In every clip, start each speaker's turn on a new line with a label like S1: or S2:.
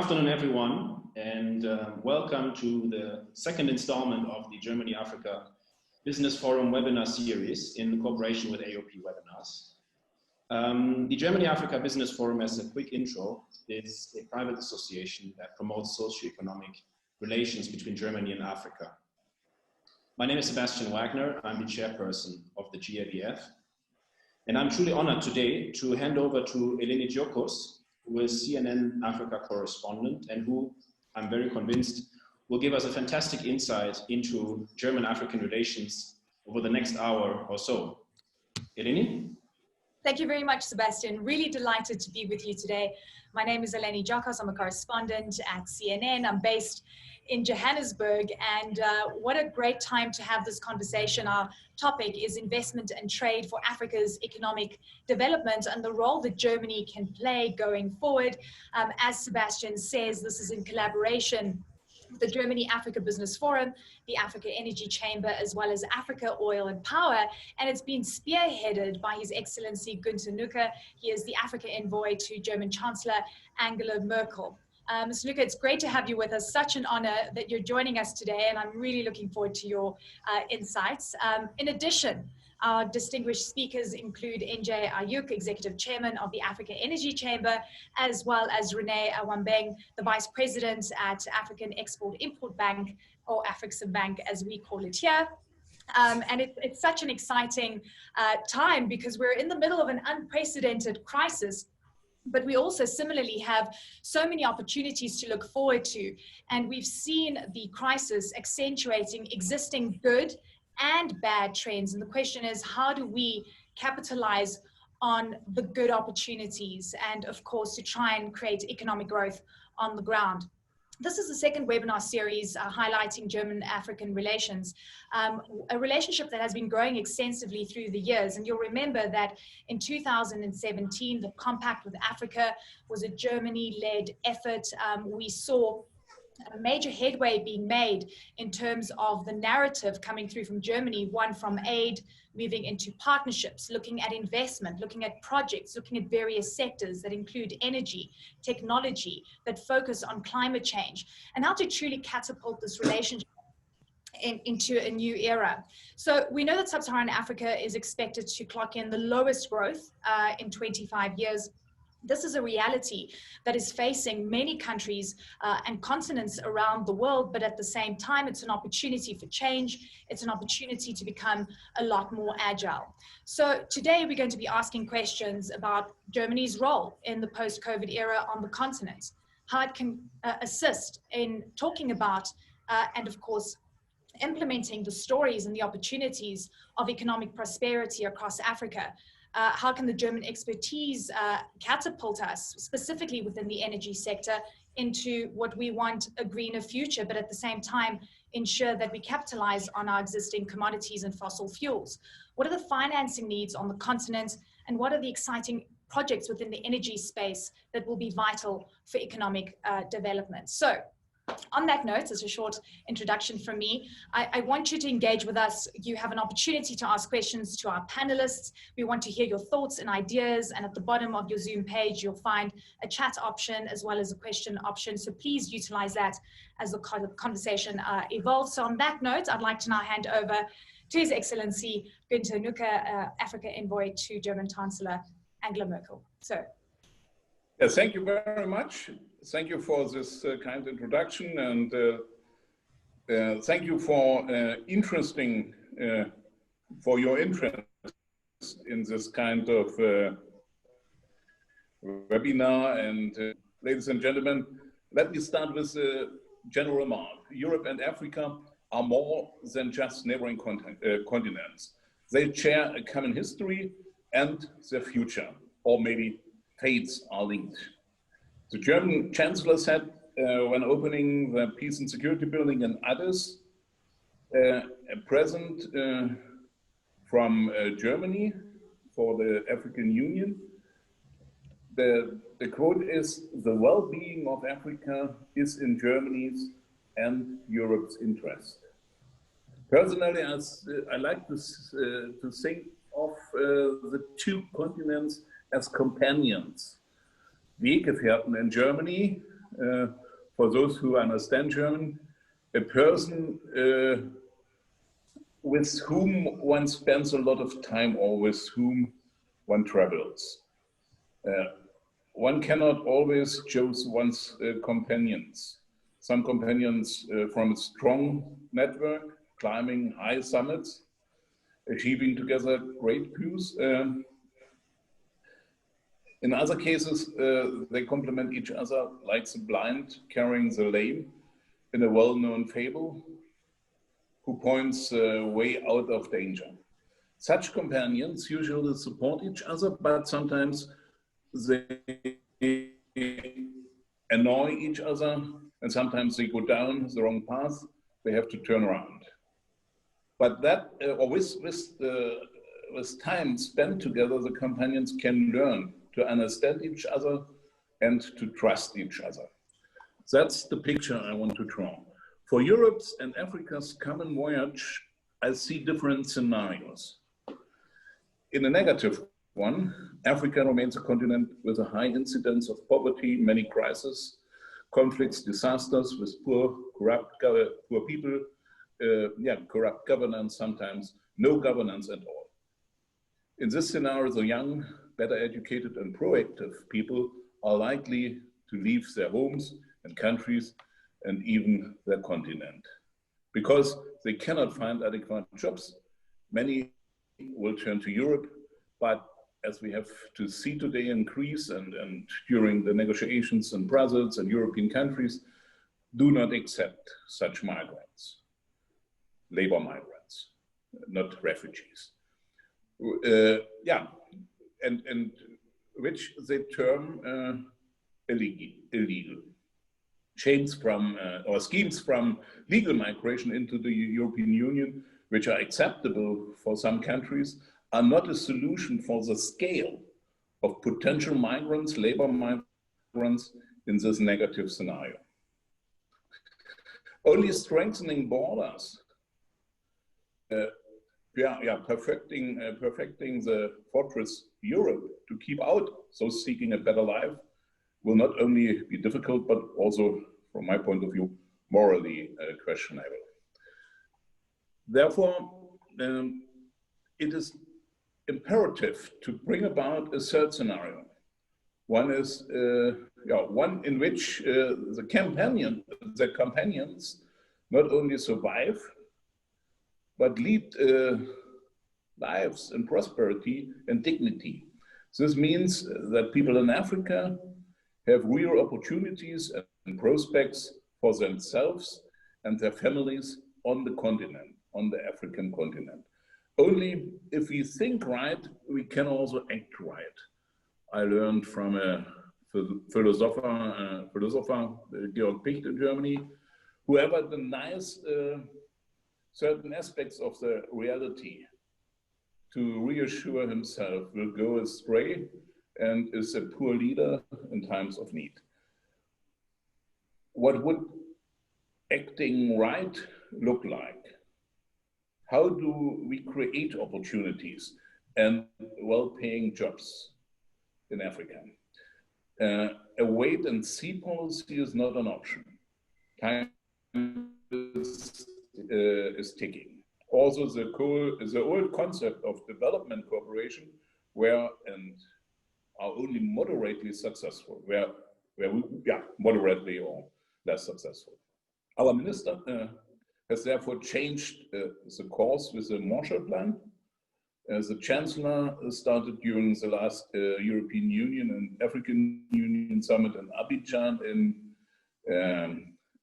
S1: afternoon, everyone, and welcome to the second installment of the Germany-Africa Business Forum webinar series in cooperation with AOP Webinars. The Germany-Africa Business Forum, as a quick intro, is a private association that promotes socio-economic relations between Germany and Africa. My name is Sebastian Wagner. I'm the chairperson of the GABF, and I'm truly honored today to hand over to Eleni Giokos, who is CNN Africa correspondent and who, I'm very convinced, will give us a fantastic insight into German-African relations over the next hour or so. Eleni?
S2: Thank you very much, Sebastian. Really delighted to be with you today. My name is Eleni Giokos. I'm a correspondent at CNN. I'm based in Johannesburg, and what a great time to have this conversation. Our topic is investment and trade for Africa's economic development and the role that Germany can play going forward. As Sebastian says, this is in collaboration with the Germany-Africa Business Forum, the Africa Energy Chamber, as well as Africa Oil and Power, and it's been spearheaded by His Excellency Günter Nooke. He is the Africa Envoy to German Chancellor Angela Merkel. Mr. Nooke, it's great to have you with us. Such an honor that you're joining us today, and I'm really looking forward to your insights. In addition, our distinguished speakers include NJ Ayuk, Executive Chairman of the Africa Energy Chamber, as well as Rene Awambeng, the Vice President at African Export-Import Bank, or Africa Bank as we call it here. And it's such an exciting time because we're in the middle of an unprecedented crisis, but we also similarly have so many opportunities to look forward to. And we've seen the crisis accentuating existing good and bad trends. And the question is, how do we capitalize on the good opportunities and, of course, to try and create economic growth on the ground? This is the second webinar series highlighting German-African relations, a relationship that has been growing extensively through the years. And you'll remember that in 2017, the Compact with Africa was a Germany-led effort. We saw a major headway being made in terms of the narrative coming through from Germany, one from aid, moving into partnerships, looking at investment, looking at projects, looking at various sectors that include energy, technology, that focus on climate change, and how to truly catapult this relationship into a new era. So we know that Sub-Saharan Africa is expected to clock in the lowest growth in 25 years. This is a reality that is facing many countries and continents around the world, but at the same time, it's an opportunity for change. It's an opportunity to become a lot more agile. So today we're going to be asking questions about Germany's role in the post-COVID era on the continent, how it can assist in talking about and of course, implementing the stories and the opportunities of economic prosperity across Africa. How can the German expertise catapult us, specifically within the energy sector, into what we want, a greener future, but at the same time, ensure that we capitalize on our existing commodities and fossil fuels? What are the financing needs on the continent, and what are the exciting projects within the energy space that will be vital for economic development? So, on that note, as a short introduction from me, I want you to engage with us. You have an opportunity to ask questions to our panelists. We want to hear your thoughts and ideas. And at the bottom of your Zoom page, you'll find a chat option as well as a question option. So please utilize that as the conversation evolves. So on that note, I'd like to now hand over to His Excellency Günter Nooke, Africa Envoy to German Chancellor Angela Merkel. So.
S3: Yes, thank you very much. Thank you for this kind introduction, and thank you for for your interest in this kind of webinar. And ladies and gentlemen, let me start with a general remark. Europe and Africa are more than just neighboring continents. They share a common history, and their future, or maybe fates, are linked. The German Chancellor said when opening the Peace and Security Building in Addis, a present from Germany for the African Union. The quote is, "The well-being of Africa is in Germany's and Europe's interest." Personally, I like to think of the two continents as companions. Weggefährten in Germany for those who understand German, a person with whom one spends a lot of time or with whom one travels. One cannot always choose one's companions. Some companions from a strong network, climbing high summits, achieving together great views. In other cases, they complement each other like the blind carrying the lame in a well-known fable, who points way out of danger. Such companions usually support each other, but sometimes they annoy each other, and sometimes they go down the wrong path. They have to turn around. But that, or with time spent together, the companions can learn to understand each other and to trust each other. That's the picture I want to draw. For Europe's and Africa's common voyage, I see different scenarios. In a negative one, Africa remains a continent with a high incidence of poverty, many crises, conflicts, disasters with poor people, corrupt governance, sometimes no governance at all. In this scenario, the young, better educated and proactive people are likely to leave their homes and countries and even their continent. Because they cannot find adequate jobs, many will turn to Europe, but as we have to see today in Greece and during the negotiations in Brussels and European countries, do not accept such migrants, labor migrants, not refugees. And which they term illegal. Chains from, or schemes from legal migration into the European Union, which are acceptable for some countries, are not a solution for the scale of potential migrants, labor migrants in this negative scenario. Only strengthening borders, perfecting the fortress Europe to keep out those seeking a better life will not only be difficult, but also, from my point of view, morally questionable. Therefore, it is imperative to bring about a third scenario. One is one in which the companions not only survive, but lead lives in prosperity and dignity. This means that people in Africa have real opportunities and prospects for themselves and their families on the continent, on the African continent. Only if we think right, we can also act right. I learned from a philosopher, Georg Picht in Germany, whoever denies certain aspects of the reality to reassure himself will go astray and is a poor leader in times of need. What would acting right look like? How do we create opportunities and well-paying jobs in Africa? A wait and see policy is not an option. Time is ticking. Also, the old concept of development cooperation were and are only moderately successful, where we, moderately or less successful. Our minister has therefore changed the course with the Marshall Plan. The Chancellor started during the last European Union and African Union Summit in Abidjan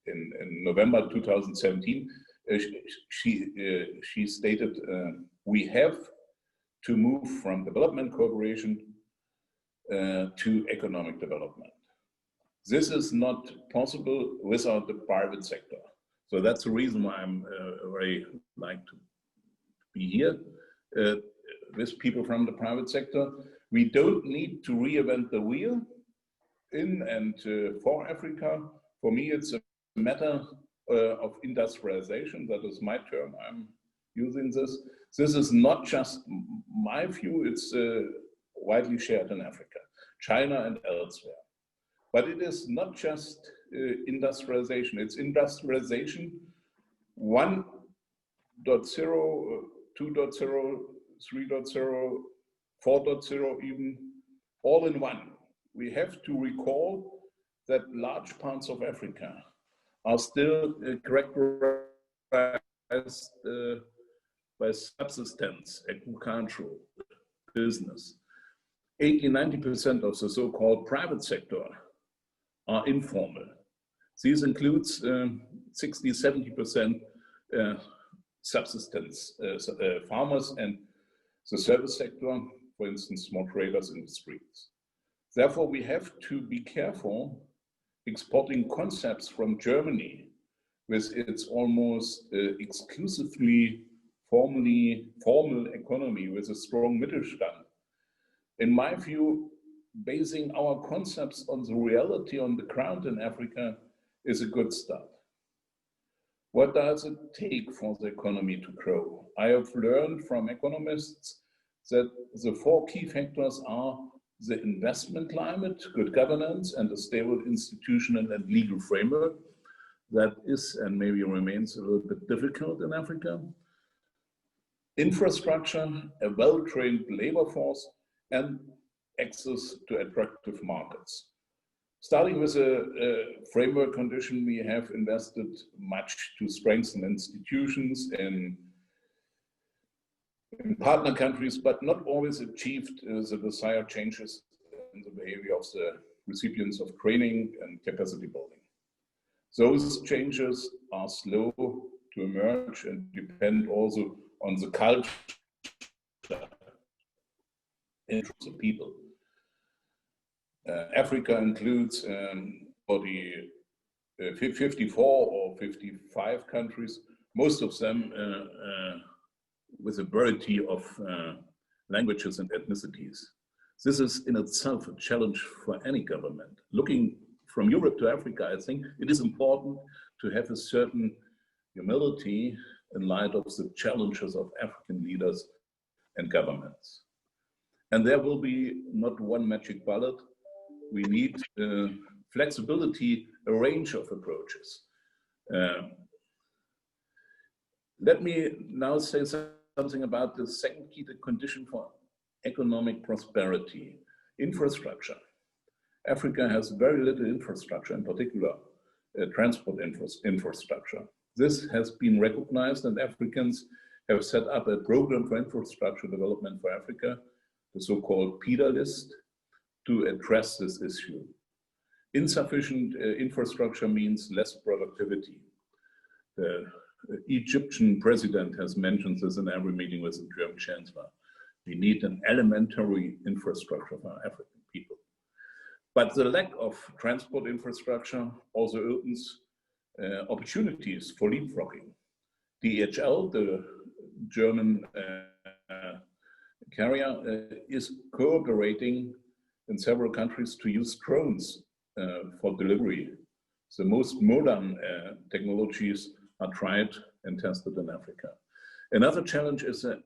S3: in November 2017. She stated, we have to move from development cooperation to economic development. This is not possible without the private sector. So that's the reason why I'm very like to be here with people from the private sector. We don't need to reinvent the wheel in and for Africa. For me, it's a matter of industrialization. That is my term. I'm using this. This is not just my view. It's widely shared in Africa, China and elsewhere. But it is not just industrialization. It's industrialization 1.0, 2.0, 3.0, 4.0 even, all in one. We have to recall that large parts of Africa are still characterized by subsistence, agricultural business. 80–90% of the so-called private sector are informal. These includes 60–70% subsistence farmers and the service sector, for instance, small traders in the streets. Therefore, we have to be careful exporting concepts from Germany with its almost exclusively formal economy with a strong Mittelstand. In my view, basing our concepts on the reality on the ground in Africa is a good start. What does it take for the economy to grow? I have learned from economists that the 4 key factors are the investment climate, good governance, and a stable institutional and legal framework. That is and maybe remains a little bit difficult in Africa. Infrastructure, a well-trained labor force, and access to attractive markets. Starting with a framework condition, we have invested much to strengthen institutions in partner countries, but not always achieved the desired changes in the behavior of the recipients of training and capacity building. Those changes are slow to emerge and depend also on the culture of the people. Africa includes 54 or 55 countries, most of them with a variety of languages and ethnicities. This is in itself a challenge for any government. Looking from Europe to Africa, I think it is important to have a certain humility in light of the challenges of African leaders and governments. And there will be not one magic bullet. We need flexibility, a range of approaches. Let me now say something about the second key condition for economic prosperity, infrastructure. Africa has very little infrastructure, in particular transport infrastructure. This has been recognized, and Africans have set up a program for infrastructure development for Africa, the so-called PIDA list, to address this issue. Insufficient infrastructure means less productivity. The Egyptian president has mentioned this in every meeting with the German Chancellor. We need an elementary infrastructure for African people. But the lack of transport infrastructure also opens opportunities for leapfrogging. DHL, the German carrier, is cooperating in several countries to use drones for delivery. The most modern technologies are tried and tested in Africa. Another challenge is the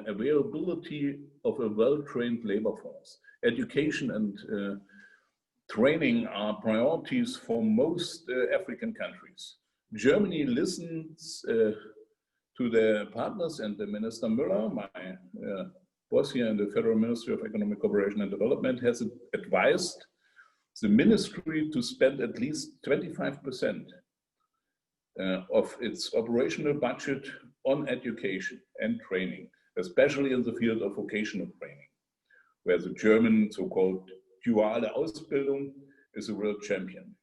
S3: availability of a well-trained labor force. Education and training are priorities for most African countries. Germany listens to the partners, and the Minister Müller, my boss here in the Federal Ministry of Economic Cooperation and Development, has advised the ministry to spend at least 25% of its operational budget on education and training, especially in the field of vocational training, where the German so-called duale Ausbildung is a real champion.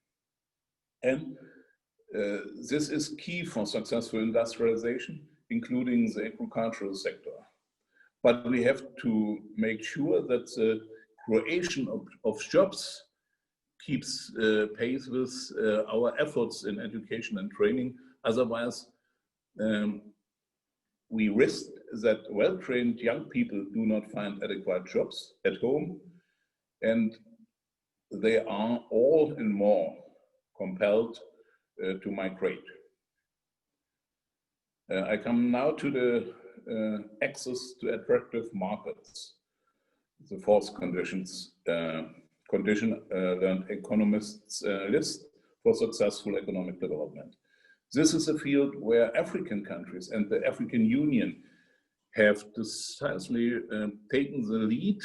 S3: And this is key for successful industrialization, including the agricultural sector. But we have to make sure that the creation of jobs keeps pace with our efforts in education and training. Otherwise, we risk that well-trained young people do not find adequate jobs at home, and they are all the more compelled to migrate. I come now to the access to attractive markets, the fourth condition learned economists list. for successful economic development. This is a field where African countries and the African Union have decisively taken the lead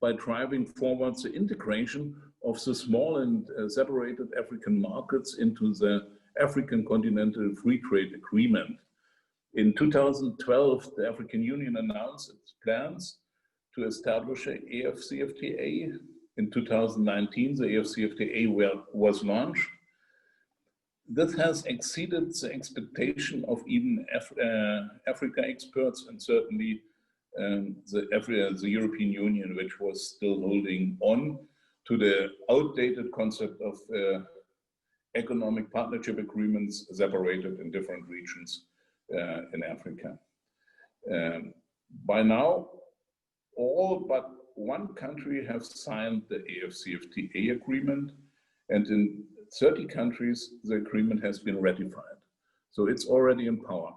S3: by driving forward the integration of the small and separated African markets into the African Continental Free Trade Agreement. In 2012, the African Union announced its plans to establish an AFCFTA. In 2019, the AFCFTA was launched. This has exceeded the expectation of even Africa experts, and certainly the European Union, which was still holding on to the outdated concept of economic partnership agreements separated in different regions in Africa. By now, all but one country have signed the AFCFTA agreement, and in 30 countries, the agreement has been ratified. So it's already in power.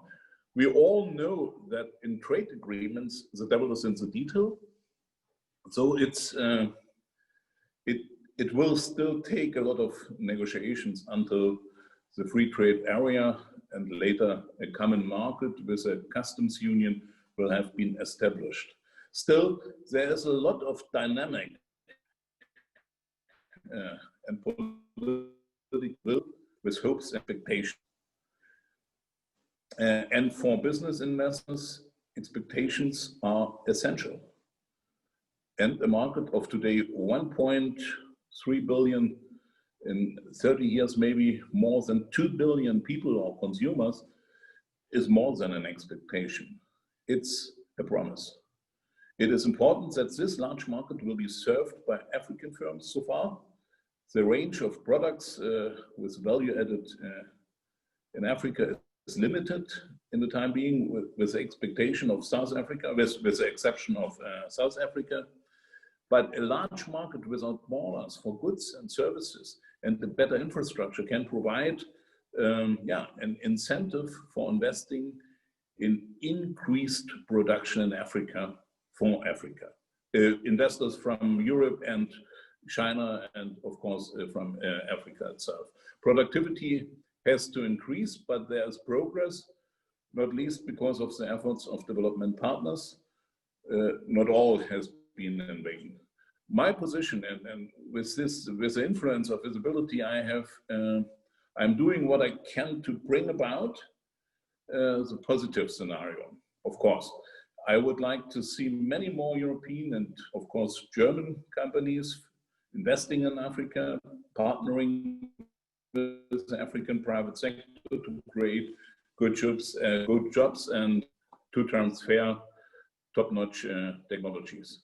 S3: We all know that in trade agreements, the devil is in the detail. So it will still take a lot of negotiations until the free trade area and later a common market with a customs union will have been established. Still, there is a lot of dynamic and political with hopes and expectations. And for business investors, expectations are essential. And a market of today 1.3 billion, in 30 years, maybe more than 2 billion people or consumers, is more than an expectation. It's a promise. It is important that this large market will be served by African firms so far. The range of products with value added in Africa is limited in the time being, with the expectation of South Africa, with the exception of South Africa. But a large market without borders for goods and services and the better infrastructure can provide an incentive for investing in increased production in Africa for Africa. Investors from Europe and China, and of course from Africa itself. Productivity has to increase, but there's progress, not least because of the efforts of development partners. Not all has been in vain. My position, and with the influence of visibility I have, I'm doing what I can to bring about the positive scenario. Of course, I would like to see many more European and of course German companies investing in Africa, partnering with the African private sector to create good jobs and to transfer top-notch technologies.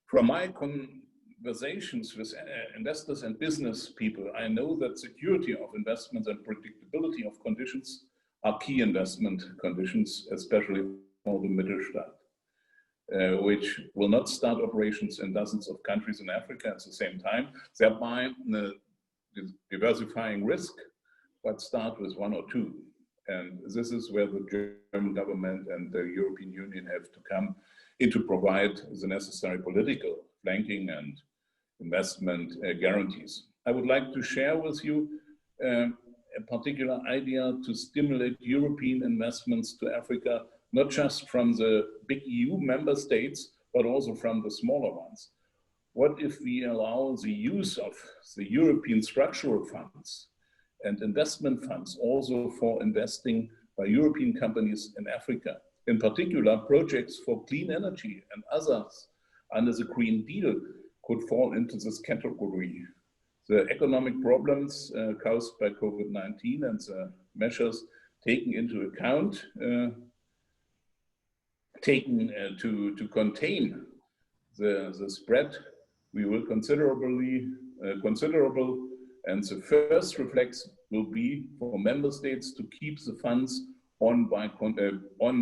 S3: From my conversations with investors and business people, I know that security of investments and predictability of conditions are key investment conditions, especially for the Mittelstand. Which will not start operations in dozens of countries in Africa at the same time, thereby diversifying risk, but start with one or two. And this is where the German government and the European Union have to come in to provide the necessary political flanking and investment guarantees. I would like to share with you a particular idea to stimulate European investments to Africa, not just from the big EU member states, but also from the smaller ones. What if we allow the use of the European structural funds and investment funds also for investing by European companies in Africa? In particular, projects for clean energy and others under the Green Deal could fall into this category. The economic problems caused by COVID-19 and the measures taken into account to contain the spread, we will considerable, and the first reflex will be for member states to keep the funds on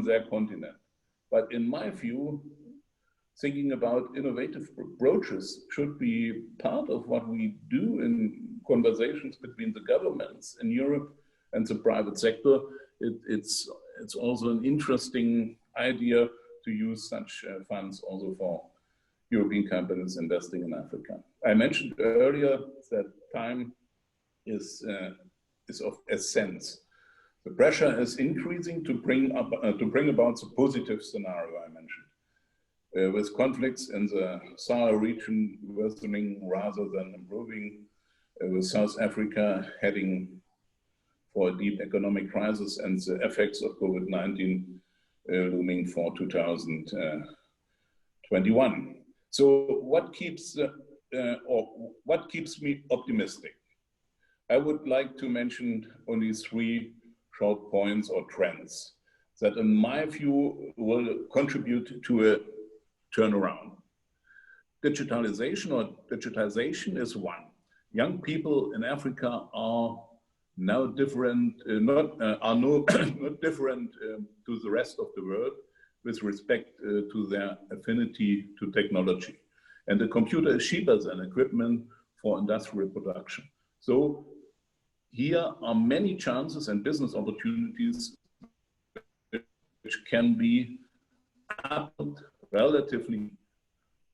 S3: their continent. But in my view, thinking about innovative approaches should be part of what we do in conversations between the governments in Europe and the private sector. It's also an interesting idea to use such funds also for European companies investing in Africa. I mentioned earlier that time is of essence. The pressure is increasing to bring about the positive scenario I mentioned, with conflicts in the Sahel region worsening rather than improving, with South Africa heading for a deep economic crisis and the effects of COVID-19 looming for 2021. So what keeps me optimistic? I would like to mention only 3 short points or trends that, in my view, will contribute to a turnaround. Digitalization is one. Young people in Africa are now different, not different to the rest of the world with respect to their affinity to technology. And the computer is cheaper than equipment for industrial production. So here are many chances and business opportunities which can be relatively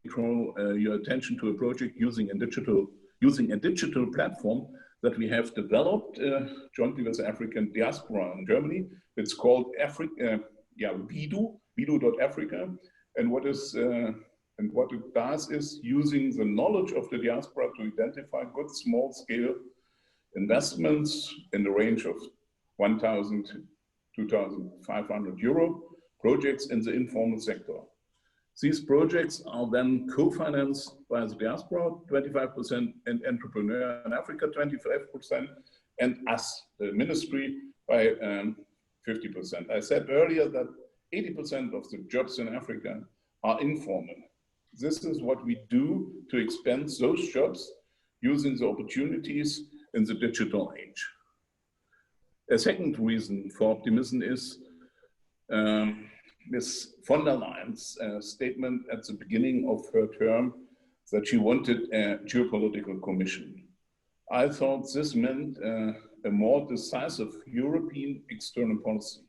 S3: draw your attention to a project using a digital platform that we have developed jointly with the African diaspora in Germany. It's called Vidu.Africa, and what it does is using the knowledge of the diaspora to identify good small-scale investments in the range of 1,000 to 2,500 euro projects in the informal sector. These projects are then co-financed by the diaspora, 25%, and entrepreneur in Africa, 25%, and us, the ministry, by 50%. I said earlier that 80% of the jobs in Africa are informal. This is what we do to expand those jobs using the opportunities in the digital age. A second reason for optimism is Ms. von der Leyen's statement at the beginning of her term that she wanted a geopolitical commission. I thought this meant a more decisive European external policy.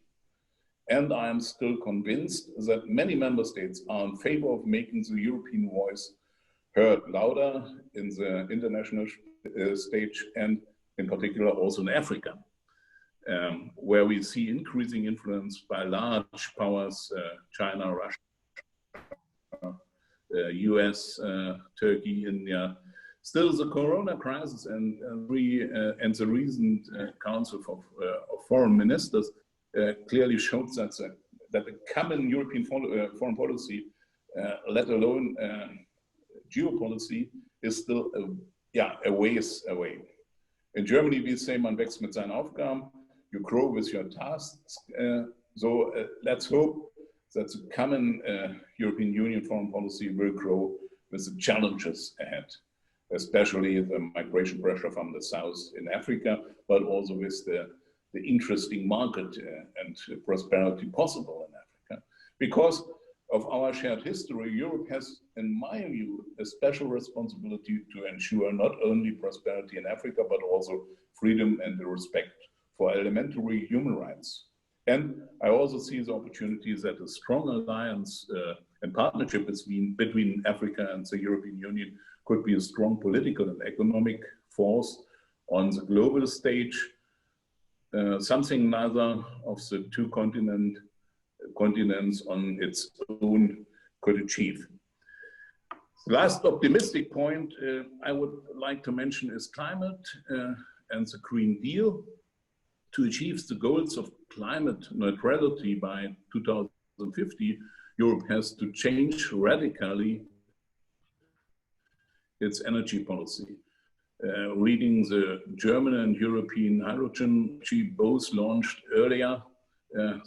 S3: And I am still convinced that many member states are in favor of making the European voice heard louder in the international stage, and in particular also in Africa, where we see increasing influence by large powers, China, Russia, US, Turkey, India. Still, the Corona crisis and the recent Council of Foreign Ministers clearly showed that the common European foreign policy, let alone geopolicy, is still a ways away. In Germany, we say, man wächst mit seinen Aufgaben, you grow with your tasks. So let's hope that the common European Union foreign policy will grow with the challenges ahead, especially the migration pressure from the south in Africa, but also with the interesting market and prosperity possible in Africa. Because of our shared history, Europe has, in my view, a special responsibility to ensure not only prosperity in Africa, but also freedom and the respect for elementary human rights. And I also see the opportunities that a strong alliance and partnership between Africa and the European Union could be a strong political and economic force on the global stage, something neither of the two continents on its own could achieve. The last optimistic point I would like to mention is climate and the Green Deal. To achieve the goals of climate neutrality by 2050, Europe has to change radically its energy policy. Reading the German and European hydrogen, she both launched earlier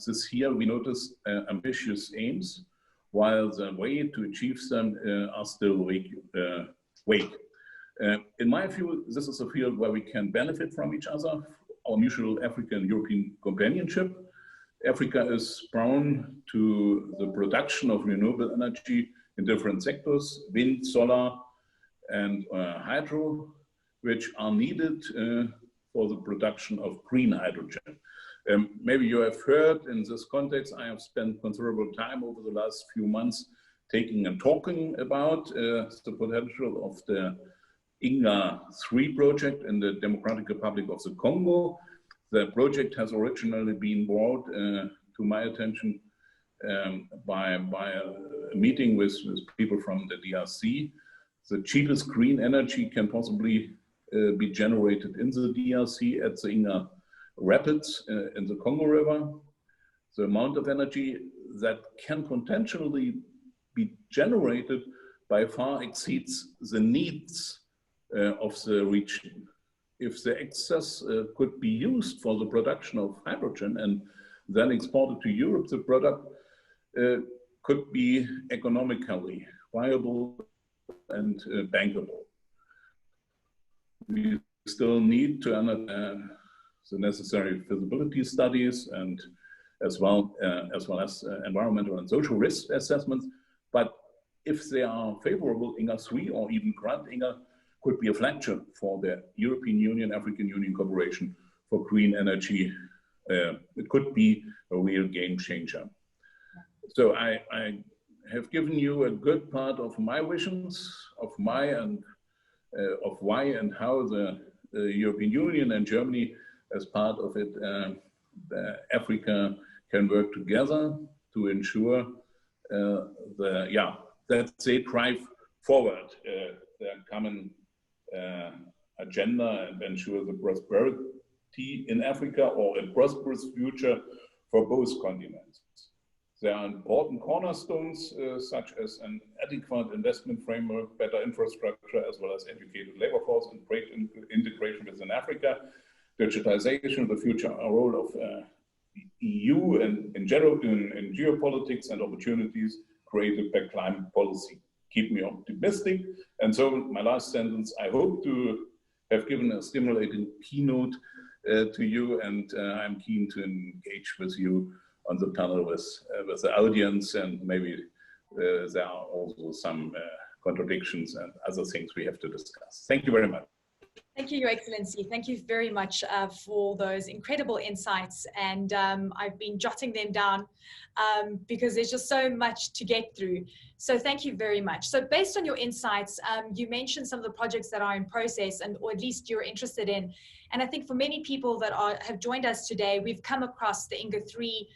S3: this year, we noticed ambitious aims, while the way to achieve them are still vague. In my view, this is a field where we can benefit from each other, our mutual African-European companionship. Africa is prone to the production of renewable energy in different sectors, wind, solar, and hydro, which are needed for the production of green hydrogen. Maybe you have heard in this context, I have spent considerable time over the last few months taking and talking about the potential of the INGA-3 project in the Democratic Republic of the Congo. The project has originally been brought to my attention by a meeting with people from the DRC. The cheapest green energy can possibly be generated in the DRC at the Inga Rapids in the Congo River. The amount of energy that can potentially be generated by far exceeds the needs of the region. If the excess could be used for the production of hydrogen and then exported to Europe, the product could be economically viable and bankable. We still need to undertake the necessary feasibility studies and as well as environmental and social risk assessments. But if they are favorable, INGA-3 or even Grant INGA could be a flagship for the European Union, African Union cooperation for green energy. It could be a real game changer. So I have given you a good part of my visions, of why and how the European Union and Germany, as part of it, Africa can work together to ensure that they drive forward their common agenda and ensure the prosperity in Africa or a prosperous future for both continents. There are important cornerstones such as an adequate investment framework, better infrastructure, as well as educated labor force and great integration within Africa, digitization, the future role of EU and in general in geopolitics and opportunities created by climate policy. Keep me optimistic. And so my last sentence, I hope to have given a stimulating keynote to you, and I'm keen to engage with you on the panel with the audience, and maybe there are also some contradictions and other things we have to discuss. Thank you very much.
S2: Thank you, Your Excellency. Thank you very much for those incredible insights. And I've been jotting them down because there's just so much to get through. So thank you very much. So based on your insights, you mentioned some of the projects that are in process, and or at least you're interested in. And I think for many people that have joined us today, we've come across the INGA-3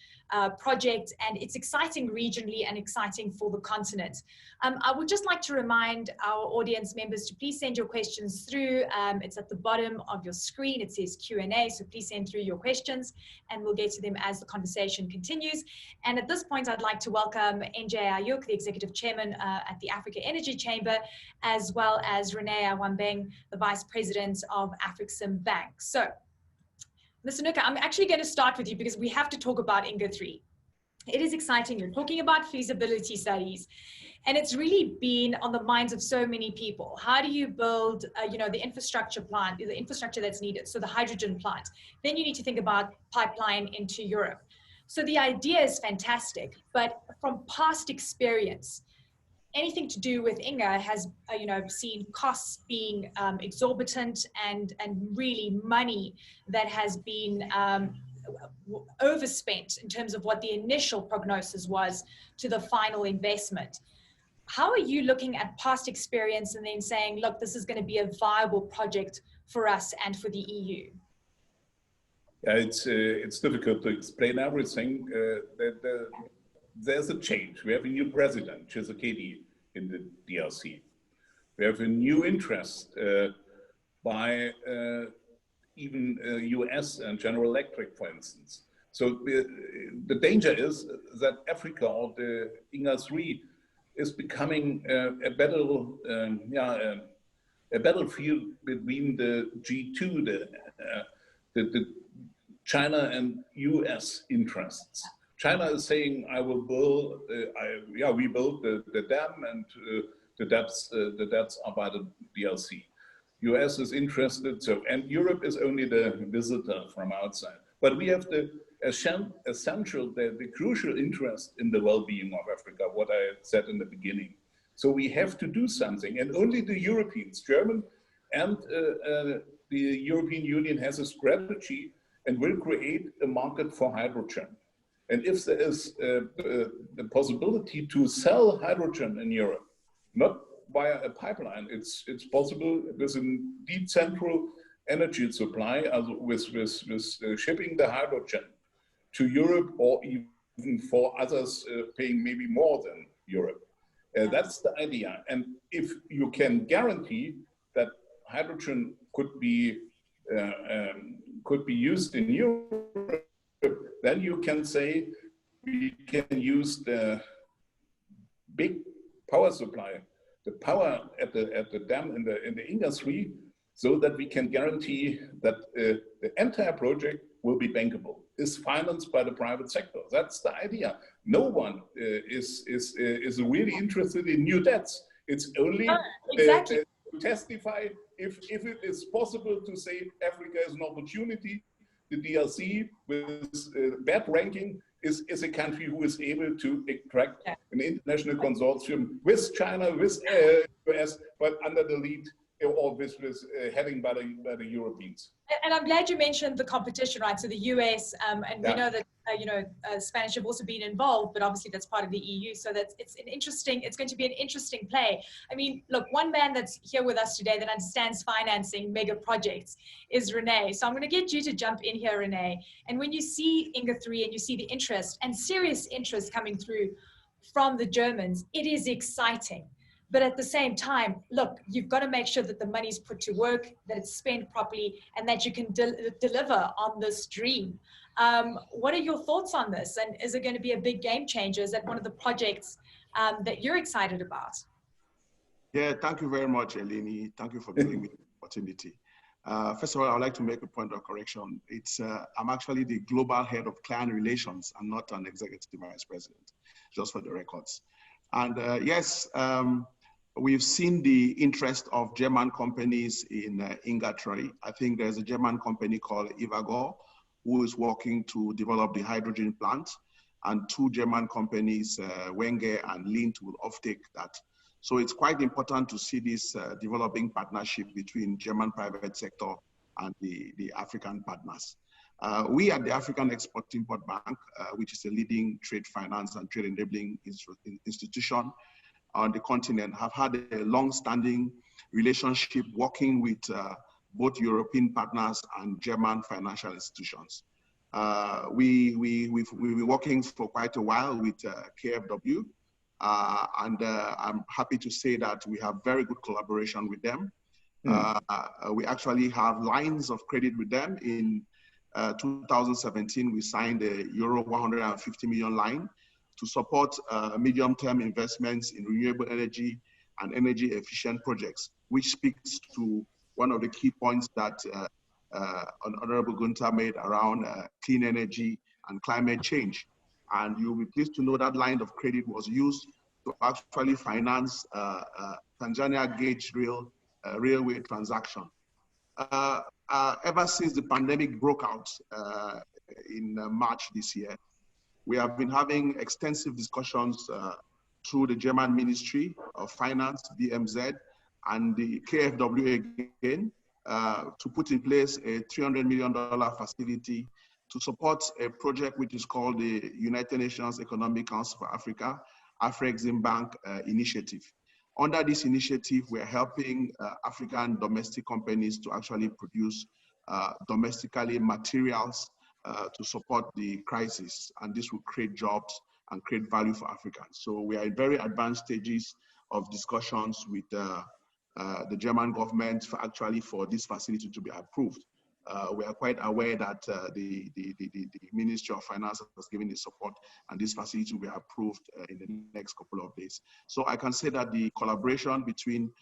S2: project, and it's exciting regionally and exciting for the continent. I would just like to remind our audience members to please send your questions through. It's at the bottom of your screen. It says Q&A, so please send through your questions and we'll get to them as the conversation continues. And at this point, I'd like to welcome NJ Ayuk, the Executive Chairman at the Africa Energy Chamber, as well as Rene Awambeng, the Vice President of Afrixim Bank. So, Mr. Nooke, I'm actually going to start with you because we have to talk about INGA-3. It is exciting. You're talking about feasibility studies, and it's really been on the minds of so many people. How do you build, the infrastructure plant, the infrastructure that's needed? So the hydrogen plant. Then you need to think about pipeline into Europe. So the idea is fantastic, but from past experience, anything to do with INGA has, seen costs being exorbitant and really money that has been overspent in terms of what the initial prognosis was to the final investment. How are you looking at past experience and then saying, look, this is going to be a viable project for us and for the EU?
S3: Yeah, it's difficult to explain everything. There's a change. We have a new president, Tshisekedi, in the DRC. We have a new interest by even US and General Electric, for instance. So the danger is that Africa, or the INGA-3, is becoming a battlefield between the G2, the China and US interests. China is saying, I will build, we built the dam, and the debts are by the DRC. US is interested, and Europe is only the visitor from outside. But we have the essential, the crucial interest in the well-being of Africa, what I said in the beginning. So we have to do something, and only the Europeans, German and the European Union has a strategy and will create a market for hydrogen. And if there is the possibility to sell hydrogen in Europe, not via a pipeline. It's possible with a decentral energy supply, with shipping the hydrogen to Europe, or even for others paying maybe more than Europe. That's the idea. And if you can guarantee that hydrogen could be used in Europe, then you can say we can use the big power supply, the power at the dam in the industry, so that we can guarantee that the entire project will be bankable, is financed by the private sector. That's the idea. No one is really interested in new debts. It's only
S2: exactly.
S3: to testify if it is possible to say Africa is an opportunity. The DRC, with bad ranking, is a country who is able to attract an international consortium with China, with US, but under the lead or with heading by the Europeans.
S2: And I'm glad you mentioned the competition, right? So the US, and we know that Spanish have also been involved, but obviously that's part of the EU. So it's going to be an interesting play. I mean, look, one man that's here with us today that understands financing mega projects is Rene. So I'm going to get you to jump in here, Rene. And when you see Inga 3 and you see the interest and serious interest coming through from the Germans, it is exciting. But at the same time, look, you've got to make sure that the money's put to work, that it's spent properly, and that you can deliver on this dream. What are your thoughts on this? And is it going to be a big game changer? Is that one of the projects that you're excited about?
S4: Yeah, thank you very much, Eleni. Thank you for giving me the opportunity. First of all, I would like to make a point of correction. I'm actually the global head of client relations. I'm not an executive vice president, just for the records. And yes, we've seen the interest of German companies in Inga 3. I think there's a German company called Evagor who is working to develop the hydrogen plant, and two German companies, Wagner and Lint, will offtake that. So it's quite important to see this developing partnership between German private sector and the African partners. We at the African Export-Import Bank, which is a leading trade finance and trade enabling institution on the continent, have had a long-standing relationship working with both European partners and German financial institutions. We've been working for quite a while with KfW, and I'm happy to say that we have very good collaboration with them. We actually have lines of credit with them. In 2017, we signed a euro 150 million line to support medium-term investments in renewable energy and energy efficient projects, which speaks to one of the key points that Honorable Günter made around clean energy and climate change. And you'll be pleased to know that line of credit was used to actually finance Tanzania Gauge railway transaction. Ever since the pandemic broke out in March this year, we have been having extensive discussions through the German Ministry of Finance, BMZ, and the KfW again, to put in place a $300 million facility to support a project which is called the United Nations Economic Council for Africa, Afreximbank initiative. Under this initiative, we're helping African domestic companies to actually produce domestically materials to support the crisis, and this will create jobs and create value for Africans. So we are in very advanced stages of discussions with the German government for this facility to be approved. We are quite aware that the Ministry of Finance has given the support, and this facility will be approved in the next couple of days. So I can say that the collaboration between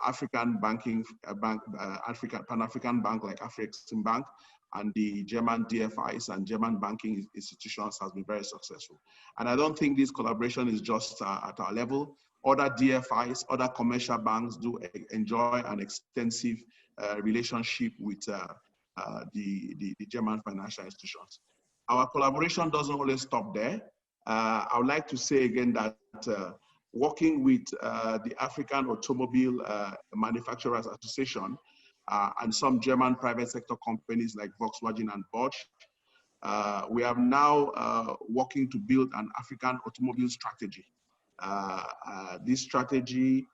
S4: African banking Pan-African bank like Afreximbank and the German DFIs and German banking institutions has been very successful. And I don't think this collaboration is just at our level. Other DFIs, other commercial banks do enjoy an extensive relationship with the German financial institutions. Our collaboration doesn't always stop there. I would like to say again that working with the African Automobile Manufacturers Association and some German private sector companies like Volkswagen and Bosch, we are now working to build an African automobile strategy. This strategy